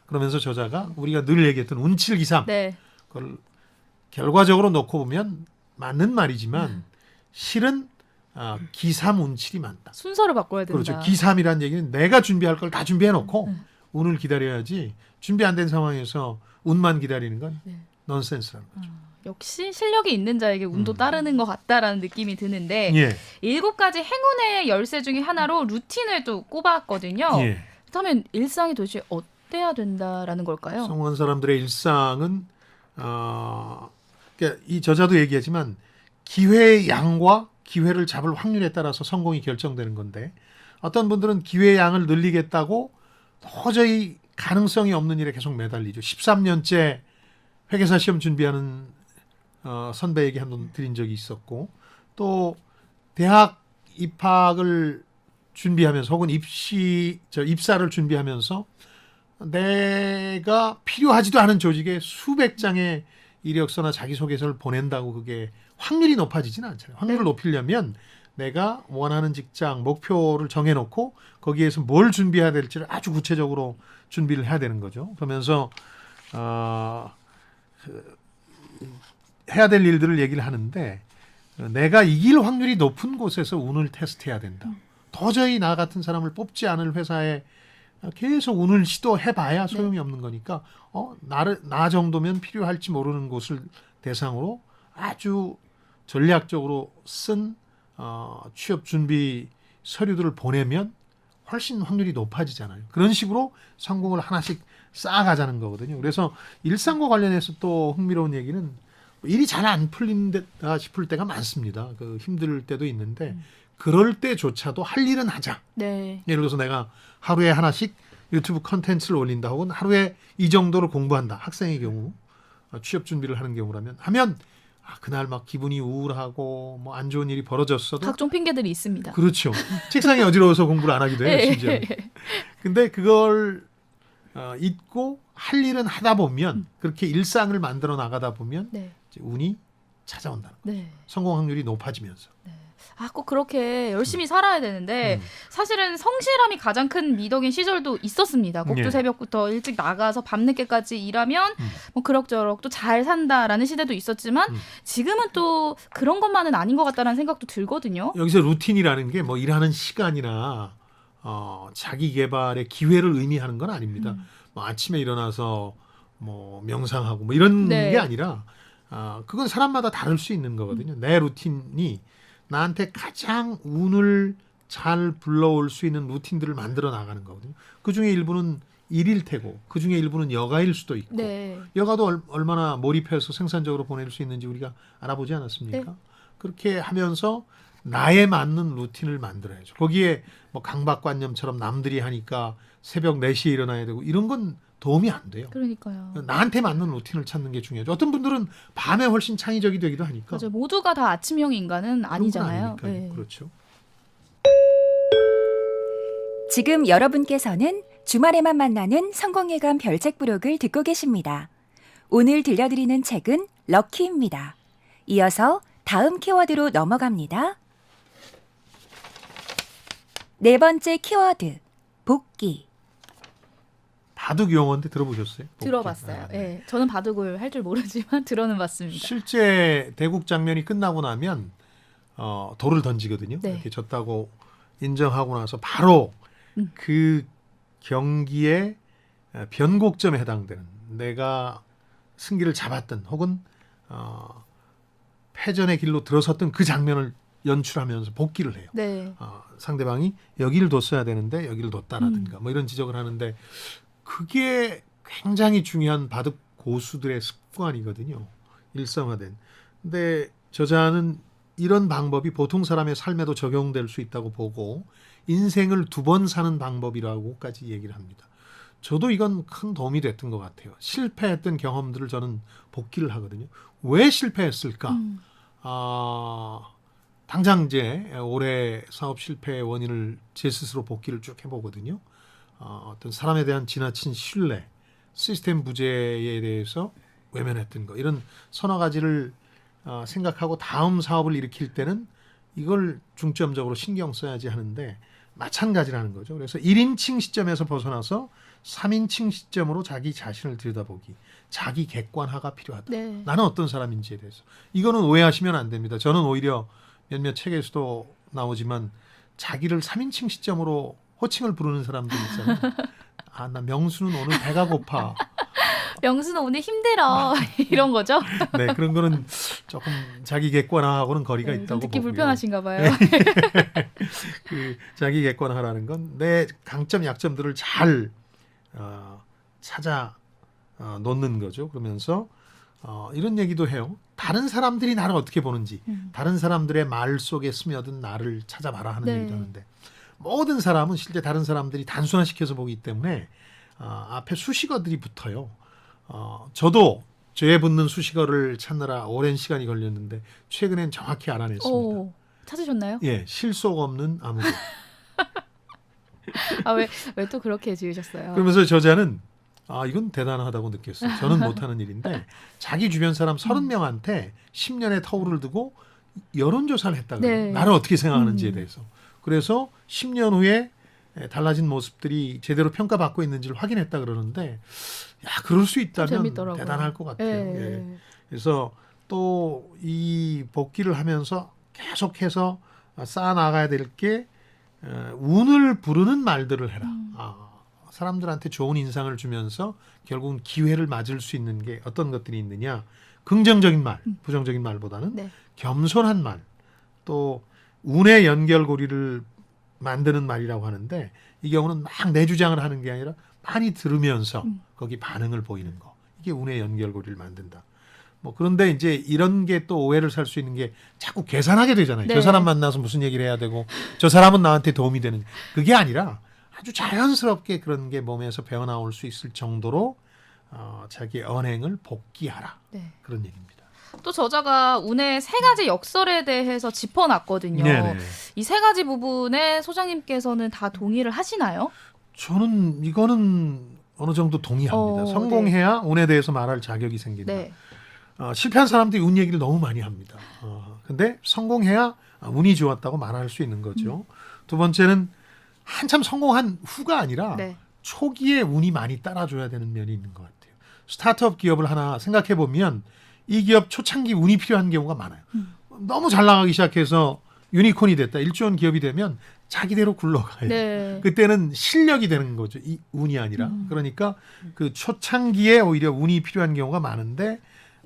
S1: 그러면서 저자가 우리가 늘 얘기했던 운칠기삼
S3: 네.
S1: 그걸 결과적으로 놓고 보면 맞는 말이지만 실은 기삼운칠이 많다.
S3: 순서를 바꿔야 된다.
S1: 그렇죠. 기삼이란 얘기는 내가 준비할 걸 다 준비해놓고 운을 기다려야지 준비 안 된 상황에서 운만 기다리는 건
S3: 네.
S1: 넌센스라는 거죠.
S3: 역시 실력이 있는 자에게 운도 따르는 것 같다라는 느낌이 드는데
S1: 예.
S3: 7가지 행운의 열쇠 중에 하나로 루틴을 또 꼽았거든요.
S1: 예.
S3: 그렇다면 일상이 도대체 어때야 된다라는 걸까요?
S1: 성공한 사람들의 일상은 그러니까 이 저자도 얘기하지만 기회의 양과 기회를 잡을 확률에 따라서 성공이 결정되는 건데 어떤 분들은 기회의 양을 늘리겠다고 도저히 가능성이 없는 일에 계속 매달리죠. 13년째 회계사 시험 준비하는 선배에게 한번 드린 적이 있었고 또 대학 입학을 준비하면서 혹은 입사를 준비하면서 내가 필요하지도 않은 조직에 수백 장의 이력서나 자기소개서를 보낸다고 그게 확률이 높아지지는 않잖아요. 확률을 높이려면 내가 원하는 직장, 목표를 정해놓고 거기에서 뭘 준비해야 될지를 아주 구체적으로 준비를 해야 되는 거죠. 그러면서 해야 될 일들을 얘기를 하는데 내가 이길 확률이 높은 곳에서 운을 테스트해야 된다. 도저히 나 같은 사람을 뽑지 않을 회사에 계속 운을 시도해봐야 소용이 없는 거니까 나 정도면 필요할지 모르는 곳을 대상으로 아주 전략적으로 쓴 취업 준비 서류들을 보내면 훨씬 확률이 높아지잖아요. 그런 식으로 성공을 하나씩 쌓아가자는 거거든요. 그래서 일상과 관련해서 또 흥미로운 얘기는 일이 잘 안 풀린다 싶을 때가 많습니다. 힘들 때도 있는데 그럴 때조차도 할 일은 하자.
S3: 네.
S1: 예를 들어서 내가 하루에 하나씩 유튜브 컨텐츠를 올린다 혹은 하루에 이 정도를 공부한다. 학생의 경우 취업 준비를 하는 경우라면 하면 그날 막 기분이 우울하고 뭐 안 좋은 일이 벌어졌어도
S3: 각종 핑계들이 있습니다.
S1: 그렇죠. 책상이 어지러워서 공부를 안 하기도 해요. 심지어. 근데 그걸 잊고 할 일은 하다 보면 그렇게 일상을 만들어 나가다 보면
S3: 네.
S1: 이제 운이 찾아온다는 거예요.
S3: 네.
S1: 성공 확률이 높아지면서.
S3: 꼭 그렇게 열심히 살아야 되는데 사실은 성실함이 가장 큰 미덕인 시절도 있었습니다. 꼭두
S1: 예.
S3: 새벽부터 일찍 나가서 밤늦게까지 일하면 뭐 그럭저럭 또 잘 산다라는 시대도 있었지만 지금은 또 그런 것만은 아닌 것 같다는 생각도 들거든요.
S1: 여기서 루틴이라는 게 뭐 일하는 시간이나 자기 개발의 기회를 의미하는 건 아닙니다. 뭐 아침에 일어나서 뭐 명상하고 뭐 이런
S3: 네.
S1: 게 아니라 그건 사람마다 다를 수 있는 거거든요. 내 루틴이 나한테 가장 운을 잘 불러올 수 있는 루틴들을 만들어 나가는 거거든요. 그중에 일부는 일일 테고 그중에 일부는 여가일 수도 있고
S3: 네.
S1: 여가도 얼마나 몰입해서 생산적으로 보낼 수 있는지 우리가 알아보지 않았습니까?
S3: 네.
S1: 그렇게 하면서 나에 맞는 루틴을 만들어야죠. 거기에 뭐 강박관념처럼 남들이 하니까 새벽 4시에 일어나야 되고 이런 건 도움이 안 돼요.
S3: 그러니까요.
S1: 나한테 맞는 루틴을 찾는 게 중요하죠. 어떤 분들은 밤에 훨씬 창의적이 되기도 하니까.
S3: 맞아요. 모두가 다 아침형 인간은 아니잖아요.
S1: 그런 건 아니니까요.
S3: 네.
S1: 그렇죠.
S4: 지금 여러분께서는 주말에만 만나는 성공예감 별책 부록을 듣고 계십니다. 오늘 들려드리는 책은 럭키입니다. 이어서 다음 키워드로 넘어갑니다. 네 번째 키워드, 복귀.
S1: 바둑 용어인데 들어보셨어요? 복귀.
S3: 들어봤어요.
S1: 네.
S3: 네. 저는 바둑을 할 줄 모르지만 들어는 봤습니다.
S1: 실제 대국 장면이 끝나고 나면 돌을 던지거든요.
S3: 네.
S1: 이렇게 졌다고 인정하고 나서 바로 그 경기의 변곡점에 해당되는 내가 승기를 잡았던 혹은 패전의 길로 들어섰던 그 장면을 연출하면서 복귀를 해요.
S3: 네.
S1: 상대방이 여기를 뒀어야 되는데 여기를 뒀다라든가 뭐 이런 지적을 하는데 그게 굉장히 중요한 바둑 고수들의 습관이거든요. 일상화된. 근데 저자는 이런 방법이 보통 사람의 삶에도 적용될 수 있다고 보고 인생을 2번 사는 방법이라고까지 얘기를 합니다. 저도 이건 큰 도움이 됐던 것 같아요. 실패했던 경험들을 저는 복기를 하거든요. 왜 실패했을까? 당장 이제 올해 사업 실패의 원인을 제 스스로 복기를 쭉 해보거든요. 어떤 사람에 대한 지나친 신뢰, 시스템 부재에 대해서 외면했던 거 이런 서너 가지를 생각하고 다음 사업을 일으킬 때는 이걸 중점적으로 신경 써야지 하는데 마찬가지라는 거죠. 그래서 1인칭 시점에서 벗어나서 3인칭 시점으로 자기 자신을 들여다보기, 자기 객관화가 필요하다.
S3: 네.
S1: 나는 어떤 사람인지에 대해서. 이거는 오해하시면 안 됩니다. 저는 오히려 몇몇 책에서도 나오지만 자기를 3인칭 시점으로 호칭을 부르는 사람들 있잖아요. 나 명수는 오늘 배가 고파.
S3: 명수는 오늘 힘들어. 이런 거죠?
S1: 네, 그런 거는 조금 자기 객관화하고는 거리가
S3: 좀
S1: 있다고
S3: 듣기
S1: 보고요.
S3: 불편하신가 봐요.
S1: 그 자기 객관화라는 건 내 강점 약점들을 잘 찾아 놓는 거죠. 그러면서 이런 얘기도 해요. 다른 사람들이 나를 어떻게 보는지, 다른 사람들의 말 속에 스며든 나를 찾아봐라 하는
S3: 네.
S1: 얘기도 하는데 모든 사람은 실제 다른 사람들이 단순화시켜서 보기 때문에 앞에 수식어들이 붙어요. 저도 죄에 붙는 수식어를 찾느라 오랜 시간이 걸렸는데 최근엔 정확히 알아냈습니다.
S3: 오, 찾으셨나요?
S1: 예, 실속 없는 아무도.
S3: 왜 또 그렇게 지으셨어요?
S1: 그러면서 저자는 이건 대단하다고 느꼈어요. 저는 못하는 일인데 자기 주변 사람 30명한테 10년의 터울을 두고 여론조사를 했다 그래요.
S3: 네.
S1: 나를 어떻게 생각하는지에 대해서. 그래서 10년 후에 달라진 모습들이 제대로 평가받고 있는지를 확인했다 그러는데 그럴 수 있다면
S3: 재밌더라고요.
S1: 대단할 것 같아요.
S3: 네.
S1: 예. 그래서 또 이 복기를 하면서 계속해서 쌓아나가야 될 게 운을 부르는 말들을 해라. 사람들한테 좋은 인상을 주면서 결국은 기회를 맞을 수 있는 게 어떤 것들이 있느냐. 긍정적인 말, 부정적인 말보다는
S3: 네.
S1: 겸손한 말, 또 운의 연결고리를 만드는 말이라고 하는데 이 경우는 막 내 주장을 하는 게 아니라 많이 들으면서 거기 반응을 보이는 거. 이게 운의 연결고리를 만든다. 그런데 이제 이런 게 또 오해를 살 수 있는 게 자꾸 계산하게 되잖아요.
S3: 네.
S1: 저 사람 만나서 무슨 얘기를 해야 되고 저 사람은 나한테 도움이 되는 그게 아니라 아주 자연스럽게 그런 게 몸에서 배어나올 수 있을 정도로 자기의 언행을 복기하라.
S3: 네.
S1: 그런 얘기입니다.
S3: 또 저자가 운의 3가지 역설에 대해서 짚어놨거든요.
S1: 네네.
S3: 이 3가지 부분에 소장님께서는 다 동의를 하시나요?
S1: 저는 이거는 어느 정도 동의합니다. 성공해야 운에 대해서 말할 자격이 생긴다.
S3: 네.
S1: 실패한 사람들이 운 얘기를 너무 많이 합니다. 근데 성공해야 운이 좋았다고 말할 수 있는 거죠. 두 번째는 한참 성공한 후가 아니라
S3: 네.
S1: 초기에 운이 많이 따라줘야 되는 면이 있는 것 같아요. 스타트업 기업을 하나 생각해 보면 이 기업 초창기 운이 필요한 경우가 많아요. 너무 잘 나가기 시작해서 유니콘이 됐다. 1조 원 기업이 되면 자기대로 굴러가요.
S3: 네.
S1: 그때는 실력이 되는 거죠. 이 운이 아니라. 그러니까 그 초창기에 오히려 운이 필요한 경우가 많은데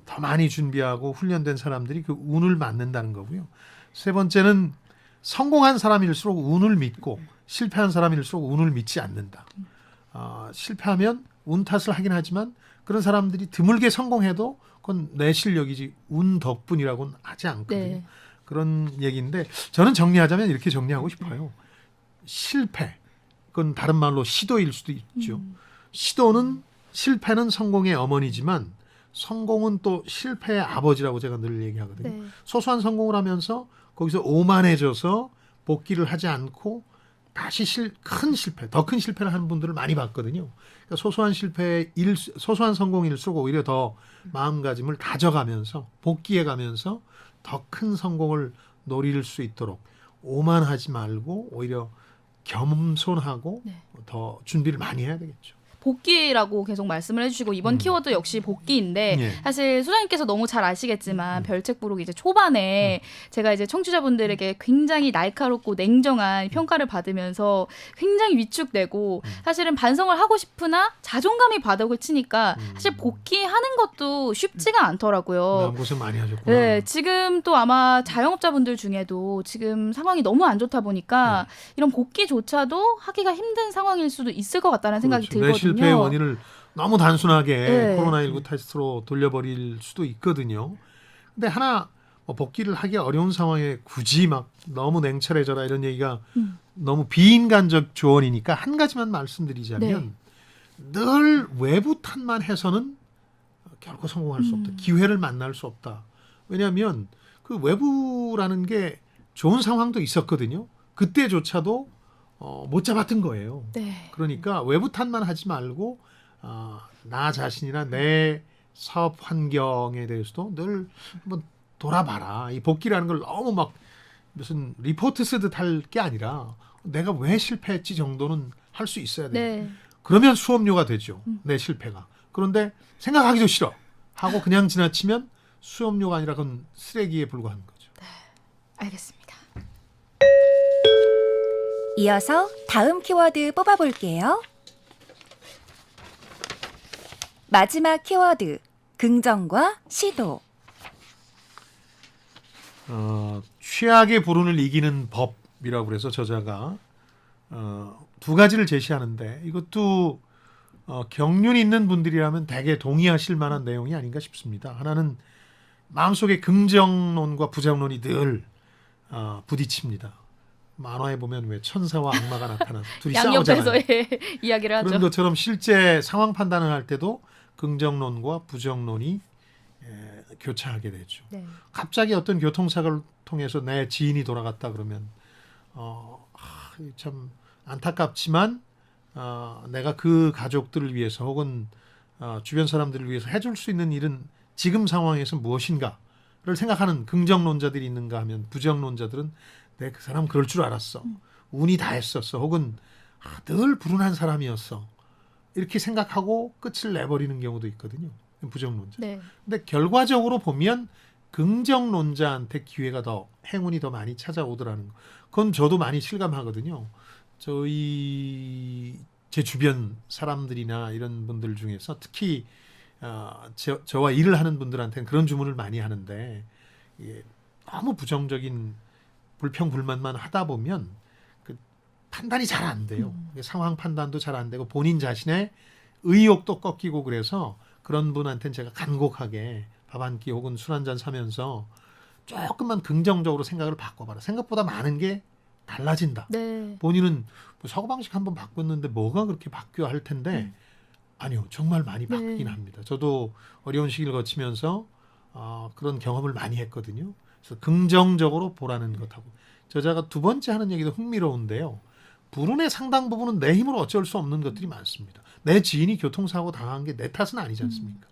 S1: 더 많이 준비하고 훈련된 사람들이 그 운을 맞는다는 거고요. 세 번째는 성공한 사람일수록 운을 믿고 실패한 사람일수록 운을 믿지 않는다. 실패하면 운 탓을 하긴 하지만 그런 사람들이 드물게 성공해도 그건 내 실력이지 운 덕분이라고는 하지 않거든요.
S3: 네.
S1: 그런 얘기인데 저는 정리하자면 이렇게 정리하고 싶어요. 실패, 그건 다른 말로 시도일 수도 있죠. 시도는 실패는 성공의 어머니지만 성공은 또 실패의 아버지라고 제가 늘 얘기하거든요.
S3: 네.
S1: 소소한 성공을 하면서 거기서 오만해져서 복기를 하지 않고 다시 큰 실패, 더 큰 실패를 하는 분들을 많이 봤거든요. 그러니까 소소한 성공일수록 오히려 더 마음가짐을 다져가면서 복기해가면서 더 큰 성공을 노릴 수 있도록 오만하지 말고 오히려 겸손하고
S3: 네.
S1: 더 준비를 많이 해야 되겠죠.
S3: 복귀라고 계속 말씀을 해주시고 이번 키워드 역시 복귀인데
S1: 예.
S3: 사실 소장님께서 너무 잘 아시겠지만 별책 부록이 이제 초반에 제가 이제 청취자분들에게 굉장히 날카롭고 냉정한 평가를 받으면서 굉장히 위축되고 사실은 반성을 하고 싶으나 자존감이 바닥을 치니까 사실 복귀하는 것도 쉽지가 않더라고요.
S1: 마음고생 많이 하셨구나.
S3: 네, 지금 또 아마 자영업자분들 중에도 지금 상황이 너무 안 좋다 보니까 이런 복귀조차도 하기가 힘든 상황일 수도 있을 것 같다는 생각이
S1: 그렇죠. 내
S3: 들거든요.
S1: 실패의 원인을 너무 단순하게
S3: 네.
S1: 코로나19 테스트로 돌려버릴 수도 있거든요. 근데 하나 복귀를 하기 어려운 상황에 굳이 막 너무 냉철해져라 이런 얘기가 너무 비인간적 조언이니까 한 가지만 말씀드리자면 늘 외부 탓만 해서는 결코 성공할 수 없다. 기회를 만날 수 없다. 왜냐하면 그 외부라는 게 좋은 상황도 있었거든요. 그때조차도 못 잡았던 거예요.
S3: 네.
S1: 그러니까 외부 탓만 하지 말고 나 자신이나 내 사업 환경에 대해서도 늘 한번 돌아봐라. 이 복귀라는 걸 너무 막 무슨 리포트 쓰듯 할 게 아니라 내가 왜 실패했지 정도는 할 수 있어야 돼요.
S3: 네.
S1: 그러면 수업료가 되죠. 내 실패가. 그런데 생각하기도 싫어 하고 그냥 지나치면 수업료가 아니라 그건 쓰레기에 불과한 거죠.
S3: 알겠습니다.
S4: 이어서 다음 키워드 뽑아볼게요. 마지막 키워드, 긍정과 시도.
S1: 최악의 불운을 이기는 법이라고 그래서 저자가 두 가지를 제시하는데 이것도 경륜이 있는 분들이라면 대개 동의하실 만한 내용이 아닌가 싶습니다. 하나는 마음속에 긍정론과 부정론이 늘 부딪힙니다. 만화에 보면 왜 천사와 악마가 나타나서 둘이 싸우잖아요.
S3: 양옆에서의 이야기를 하죠.
S1: 그런 것처럼 실제 상황 판단을 할 때도 긍정론과 부정론이 교차하게 되죠.
S3: 네.
S1: 갑자기 어떤 교통사고를 통해서 내 지인이 돌아갔다 그러면 참 안타깝지만 내가 그 가족들을 위해서 혹은 주변 사람들을 위해서 해줄 수 있는 일은 지금 상황에서 무엇인가를 생각하는 긍정론자들이 있는가 하면 부정론자들은 내 그 사람 그럴 줄 알았어. 운이 다 했었어. 혹은 늘 불운한 사람이었어. 이렇게 생각하고 끝을 내버리는 경우도 있거든요. 부정론자.
S3: 네.
S1: 근데 결과적으로 보면 긍정론자한테 기회가 더 행운이 더 많이 찾아오더라는 거. 그건 저도 많이 실감하거든요. 제 주변 사람들이나 이런 분들 중에서 특히 저와 일을 하는 분들한테는 그런 주문을 많이 하는데 너무 부정적인 불평불만만 하다 보면 그 판단이 잘 안 돼요. 상황 판단도 잘 안 되고 본인 자신의 의욕도 꺾이고 그래서 그런 분한테는 제가 간곡하게 밥 한 끼 혹은 술 한 잔 사면서 조금만 긍정적으로 생각을 바꿔봐라. 생각보다 많은 게 달라진다.
S3: 네.
S1: 본인은 뭐 사고방식 한번 바꿨는데 뭐가 그렇게 바뀌어 할 텐데 아니요. 정말 많이 바뀌긴 합니다. 저도 어려운 시기를 거치면서 그런 경험을 많이 했거든요. 그래서 긍정적으로 보라는 것하고 저자가 두 번째 하는 얘기도 흥미로운데요. 불운의 상당 부분은 내 힘으로 어쩔 수 없는 것들이 많습니다. 내 지인이 교통사고 당한 게 내 탓은 아니지 않습니까?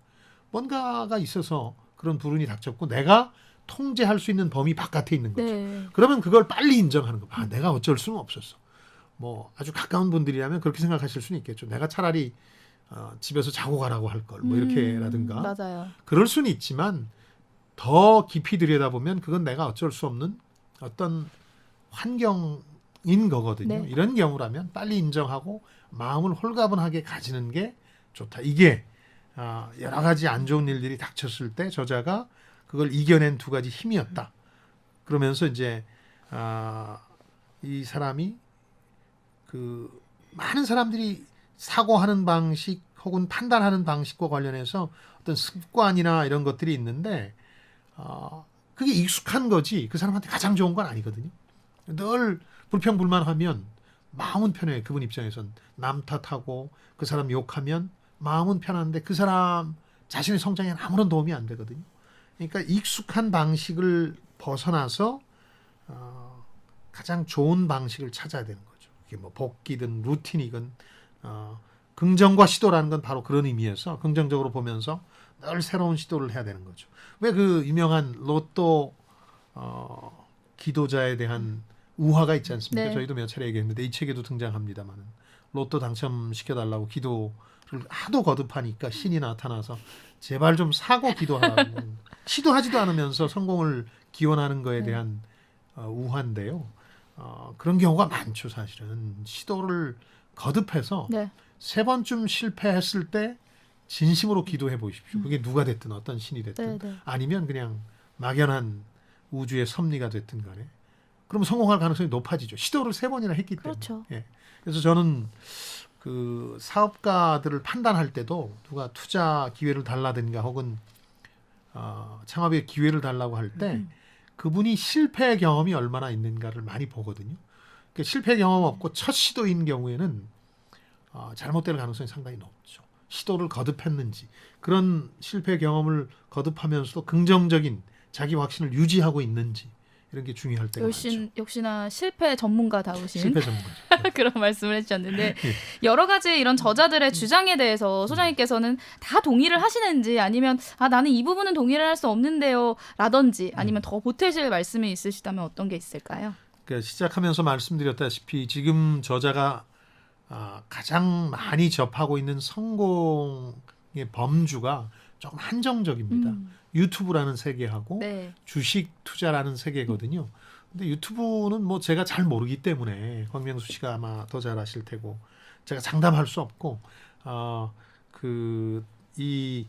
S1: 뭔가가 있어서 그런 불운이 닥쳤고 내가 통제할 수 있는 범위 바깥에 있는 거죠.
S3: 네.
S1: 그러면 그걸 빨리 인정하는 거. 내가 어쩔 수는 없었어. 뭐 아주 가까운 분들이라면 그렇게 생각하실 수는 있겠죠. 내가 차라리 집에서 자고 가라고 할 걸. 뭐 이렇게라든가.
S3: 맞아요.
S1: 그럴 수는 있지만 더 깊이 들여다보면 그건 내가 어쩔 수 없는 어떤 환경인 거거든요.
S3: 네.
S1: 이런 경우라면 빨리 인정하고 마음을 홀가분하게 가지는 게 좋다. 이게 여러 가지 안 좋은 일들이 닥쳤을 때 저자가 그걸 이겨낸 두 가지 힘이었다. 그러면서 이제 이 사람이 그 많은 사람들이 사고하는 방식 혹은 판단하는 방식과 관련해서 어떤 습관이나 이런 것들이 있는데 그게 익숙한 거지 그 사람한테 가장 좋은 건 아니거든요. 늘 불평불만하면 마음은 편해요. 그분 입장에선 남 탓하고 그 사람 욕하면 마음은 편한데 그 사람 자신의 성장에는 아무런 도움이 안 되거든요. 그러니까 익숙한 방식을 벗어나서 가장 좋은 방식을 찾아야 되는 거죠. 이게 뭐 복귀든 루틴이든 긍정과 시도라는 건 바로 그런 의미에서 긍정적으로 보면서 늘 새로운 시도를 해야 되는 거죠. 왜 그 유명한 로또 기도자에 대한 우화가 있지 않습니까?
S3: 네.
S1: 저희도 몇 차례 얘기했는데 이 책에도 등장합니다만 로또 당첨시켜달라고 기도를 하도 거듭하니까 신이 나타나서 제발 좀 사고 기도하라고 시도하지도 않으면서 성공을 기원하는 거에 대한 우화인데요. 그런 경우가 많죠. 사실은 시도를 거듭해서
S3: 네.
S1: 3번쯤 실패했을 때 진심으로 기도해 보십시오. 그게 누가 됐든 어떤 신이 됐든
S3: 네, 네.
S1: 아니면 그냥 막연한 우주의 섭리가 됐든 간에 그러면 성공할 가능성이 높아지죠. 시도를 3번이나 했기 때문에.
S3: 그렇죠.
S1: 예. 그래서 저는 그 사업가들을 판단할 때도 누가 투자 기회를 달라든가 혹은 창업의 기회를 달라고 할 때 그분이 실패 경험이 얼마나 있는가를 많이 보거든요. 그러니까 실패 경험 없고 첫 시도인 경우에는 잘못될 가능성이 상당히 높죠. 시도를 거듭했는지 그런 실패 경험을 거듭하면서도 긍정적인 자기 확신을 유지하고 있는지 이런 게 중요할 때가 많죠.
S3: 역시나 실패 전문가다우신
S1: 실패 전문가죠.
S3: 그런 말씀을 해주셨는데
S1: 예.
S3: 여러 가지 이런 저자들의 주장에 대해서 소장님께서는 다 동의를 하시는지 아니면 나는 이 부분은 동의를 할 수 없는데요 라든지 아니면 더 보태실 말씀이 있으시다면 어떤 게 있을까요?
S1: 그러니까 시작하면서 말씀드렸다시피 지금 저자가 가장 많이 접하고 있는 성공의 범주가 좀 한정적입니다. 유튜브라는 세계하고
S3: 네.
S1: 주식 투자라는 세계거든요. 근데 유튜브는 뭐 제가 잘 모르기 때문에 광명수 씨가 아마 더 잘 아실 테고 제가 장담할 수 없고 이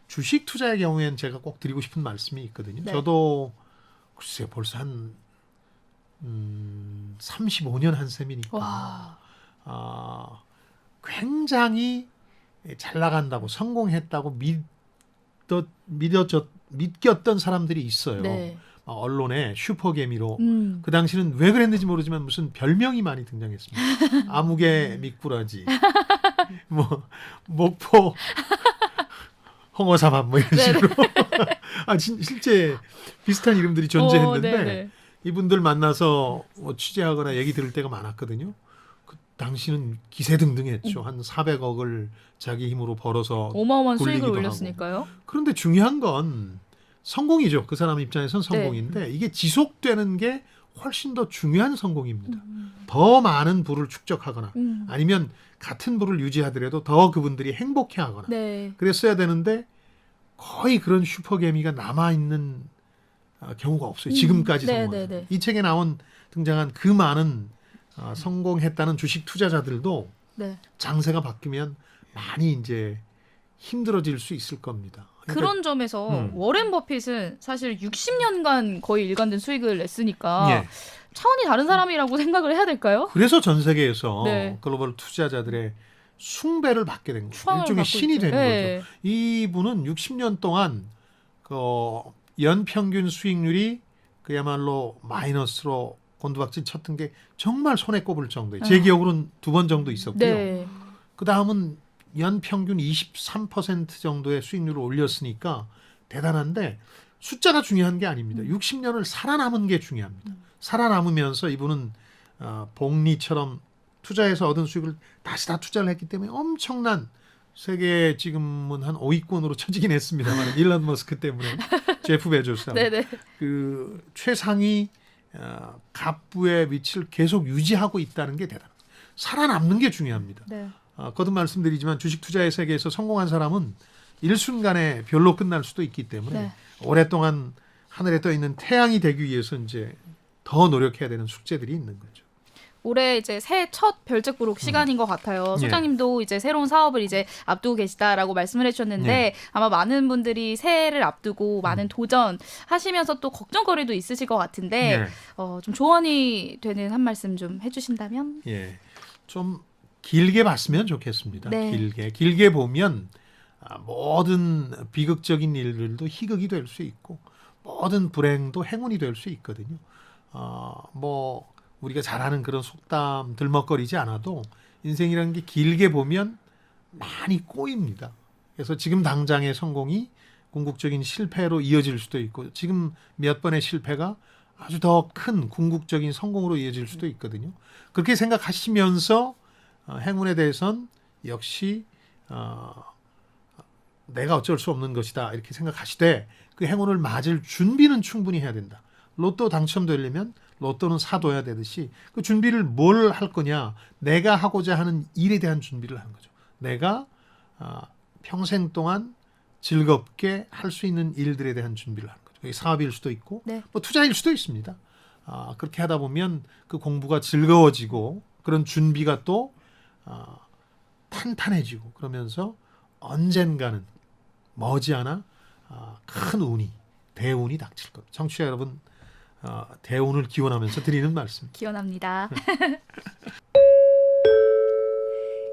S1: 주식 투자의 경우에는 제가 꼭 드리고 싶은 말씀이 있거든요.
S3: 네.
S1: 저도 글쎄요 벌써 한 35년 한 셈이니까
S3: 와.
S1: 굉장히 잘 나간다고 성공했다고 믿겼던 사람들이 있어요.
S3: 네.
S1: 언론에 슈퍼개미로
S3: 음.
S1: 그 당시는 왜 그랬는지 모르지만 무슨 별명이 많이 등장했습니다. 아무개 미꾸라지, 뭐 목포 홍어사밥 뭐 이런 식으로 실제 비슷한 이름들이 존재했는데
S3: 네네.
S1: 이분들 만나서 취재하거나 얘기 들을 때가 많았거든요. 그 당시는 기세등등했죠. 한 400억을 자기 힘으로 벌어서
S3: 어마어마한 수익을
S1: 굴리기도
S3: 올렸으니까요.
S1: 그런데 중요한 건 성공이죠. 그 사람 입장에선 성공인데 이게 지속되는 게 훨씬 더 중요한 성공입니다. 더 많은 부를 축적하거나 아니면 같은 부를 유지하더라도 더 그분들이 행복해하거나
S3: 네.
S1: 그랬어야 되는데 거의 그런 슈퍼개미가 남아있는 경우가 없어요. 지금까지
S3: 네,
S1: 성공해서.
S3: 네, 네.
S1: 이 책에 등장한 그 많은 성공했다는 주식 투자자들도
S3: 네.
S1: 장세가 바뀌면 많이 이제 힘들어질 수 있을 겁니다. 그러니까
S3: 그런 점에서 워렌 버핏은 사실 60년간 거의 일관된 수익을 냈으니까
S1: 예.
S3: 차원이 다른 사람이라고 생각을 해야 될까요?
S1: 그래서 전 세계에서
S3: 네.
S1: 글로벌 투자자들의 숭배를 받게 된 거예요.
S3: 추앙을
S1: 일종의
S3: 받고
S1: 신이
S3: 있죠.
S1: 된
S3: 네.
S1: 거죠. 이분은 60년 동안 연평균 수익률이 그야말로 마이너스로 곤두박질 쳤던 게 정말 손에 꼽을 정도예요. 제 기억으로는 2번 정도 있었고요.
S3: 네.
S1: 그 다음은 연평균 23% 정도의 수익률을 올렸으니까 대단한데 숫자가 중요한 게 아닙니다. 60년을 살아남은 게 중요합니다. 살아남으면서 이분은 복리처럼 투자해서 얻은 수익을 다시 다 투자를 했기 때문에 엄청난 세계 지금은 한 5위권으로 쳐지긴 했습니다만 일론 머스크 때문에 제프 베조스하고
S3: 네네.
S1: 그 최상위 갑부의 위치를 계속 유지하고 있다는 게 대단합니다. 살아남는 게 중요합니다.
S3: 네.
S1: 거듭 말씀드리지만 주식 투자의 세계에서 성공한 사람은 일순간에 별로 끝날 수도 있기 때문에
S3: 네.
S1: 오랫동안 하늘에 떠 있는 태양이 되기 위해서 이제 더 노력해야 되는 숙제들이 있는 거죠.
S3: 올해 이제 새해 첫 별책 부록 시간인 것 같아요.
S1: 예.
S3: 소장님도 이제 새로운 사업을 이제 앞두고 계시다라고 말씀을 해주셨는데
S1: 예.
S3: 아마 많은 분들이 새해를 앞두고 많은 도전 하시면서 또 걱정거리도 있으실 것 같은데
S1: 예.
S3: 좀 조언이 되는 한 말씀 좀 해주신다면?
S1: 예, 좀 길게 봤으면 좋겠습니다.
S3: 네.
S1: 길게 보면 모든 비극적인 일들도 희극이 될 수 있고 모든 불행도 행운이 될 수 있거든요. 뭐 우리가 잘 아는 그런 속담 들먹거리지 않아도 인생이라는 게 길게 보면 많이 꼬입니다. 그래서 지금 당장의 성공이 궁극적인 실패로 이어질 수도 있고 지금 몇 번의 실패가 아주 더 큰 궁극적인 성공으로 이어질 수도 있거든요. 그렇게 생각하시면서 행운에 대해선 역시 내가 어쩔 수 없는 것이다 이렇게 생각하시되 그 행운을 맞을 준비는 충분히 해야 된다. 로또 당첨되려면 로또는 사둬야 되듯이 그 준비를 뭘 할 거냐 내가 하고자 하는 일에 대한 준비를 하는 거죠. 내가 평생 동안 즐겁게 할 수 있는 일들에 대한 준비를 하는 거죠. 그게 사업일 수도 있고
S3: 네.
S1: 뭐 투자일 수도 있습니다. 그렇게 하다 보면 그 공부가 즐거워지고 그런 준비가 또 탄탄해지고 그러면서 언젠가는 머지않아 큰 운이 대운이 닥칠 겁니다. 청취자 여러분 대운을 기원하면서 드리는 말씀.
S3: 기원합니다.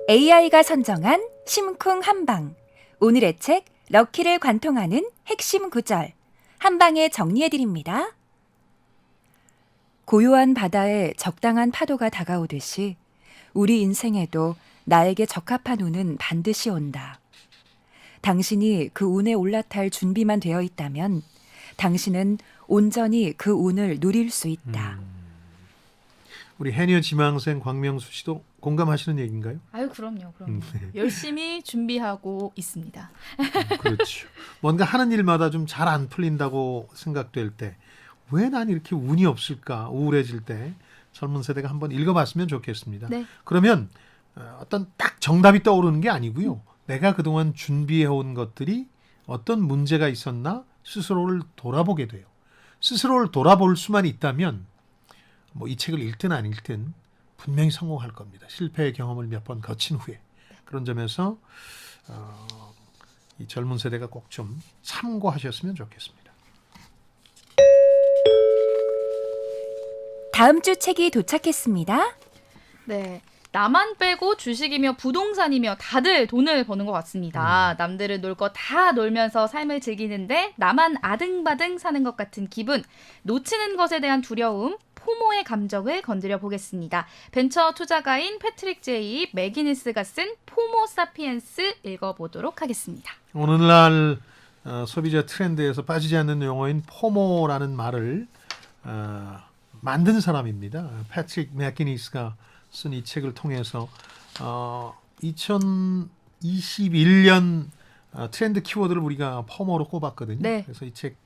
S4: AI가 선정한 심쿵 한방. 오늘의 책 럭키를 관통하는 핵심 구절. 한 방에 정리해드립니다. 고요한 바다에 적당한 파도가 다가오듯이 우리 인생에도 나에게 적합한 운은 반드시 온다. 당신이 그 운에 올라탈 준비만 되어 있다면 당신은 온전히 그 운을 누릴 수 있다.
S1: 우리 해녀 지망생 광명수 씨도 공감하시는 얘기인가요?
S3: 아유 그럼요.
S1: 네.
S3: 열심히 준비하고 있습니다.
S1: 그렇죠. 뭔가 하는 일마다 좀 잘 안 풀린다고 생각될 때 왜 난 이렇게 운이 없을까 우울해질 때 젊은 세대가 한번 읽어봤으면 좋겠습니다.
S3: 네.
S1: 그러면 어떤 딱 정답이 떠오르는 게 아니고요. 내가 그동안 준비해온 것들이 어떤 문제가 있었나 스스로를 돌아보게 돼요. 스스로를 돌아볼 수만 있다면 뭐 이 책을 읽든 안 읽든 분명히 성공할 겁니다. 실패의 경험을 몇 번 거친 후에. 그런 점에서 이 젊은 세대가 꼭 좀 참고하셨으면 좋겠습니다.
S4: 다음 주 책이 도착했습니다.
S3: 네. 나만 빼고 주식이며 부동산이며 다들 돈을 버는 것 같습니다. 남들은 놀 거 다 놀면서 삶을 즐기는데 나만 아등바등 사는 것 같은 기분, 놓치는 것에 대한 두려움, 포모의 감정을 건드려 보겠습니다. 벤처 투자가인 패트릭 제이 맥기니스가 쓴 포모 사피엔스 읽어보도록 하겠습니다.
S1: 오늘날 소비자 트렌드에서 빠지지 않는 용어인 포모라는 말을 만든 사람입니다. 패트릭 맥기니스가 쓴 이 책을 통해서 2021년 트렌드 키워드를 우리가 포모로 꼽았거든요.
S3: 네.
S1: 그래서 이 책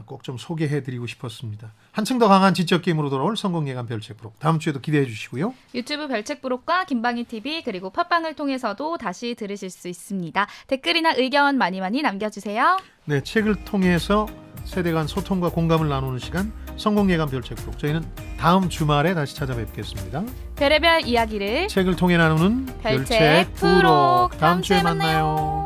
S1: 꼭 좀 소개해드리고 싶었습니다. 한층 더 강한 지적 게임으로 돌아올 성공예감 별책 부록 다음 주에도 기대해 주시고요.
S3: 유튜브 별책 부록과 김방희 TV 그리고 팟빵을 통해서도 다시 들으실 수 있습니다. 댓글이나 의견 많이 남겨주세요.
S1: 네, 책을 통해서 세대 간 소통과 공감을 나누는 시간 성공예감 별책 부록 저희는 다음 주말에 다시 찾아뵙겠습니다.
S3: 별의별 이야기를
S1: 책을 통해 나누는
S3: 별책
S1: 별책 부록
S3: 부록.
S1: 다음 주에 만나요.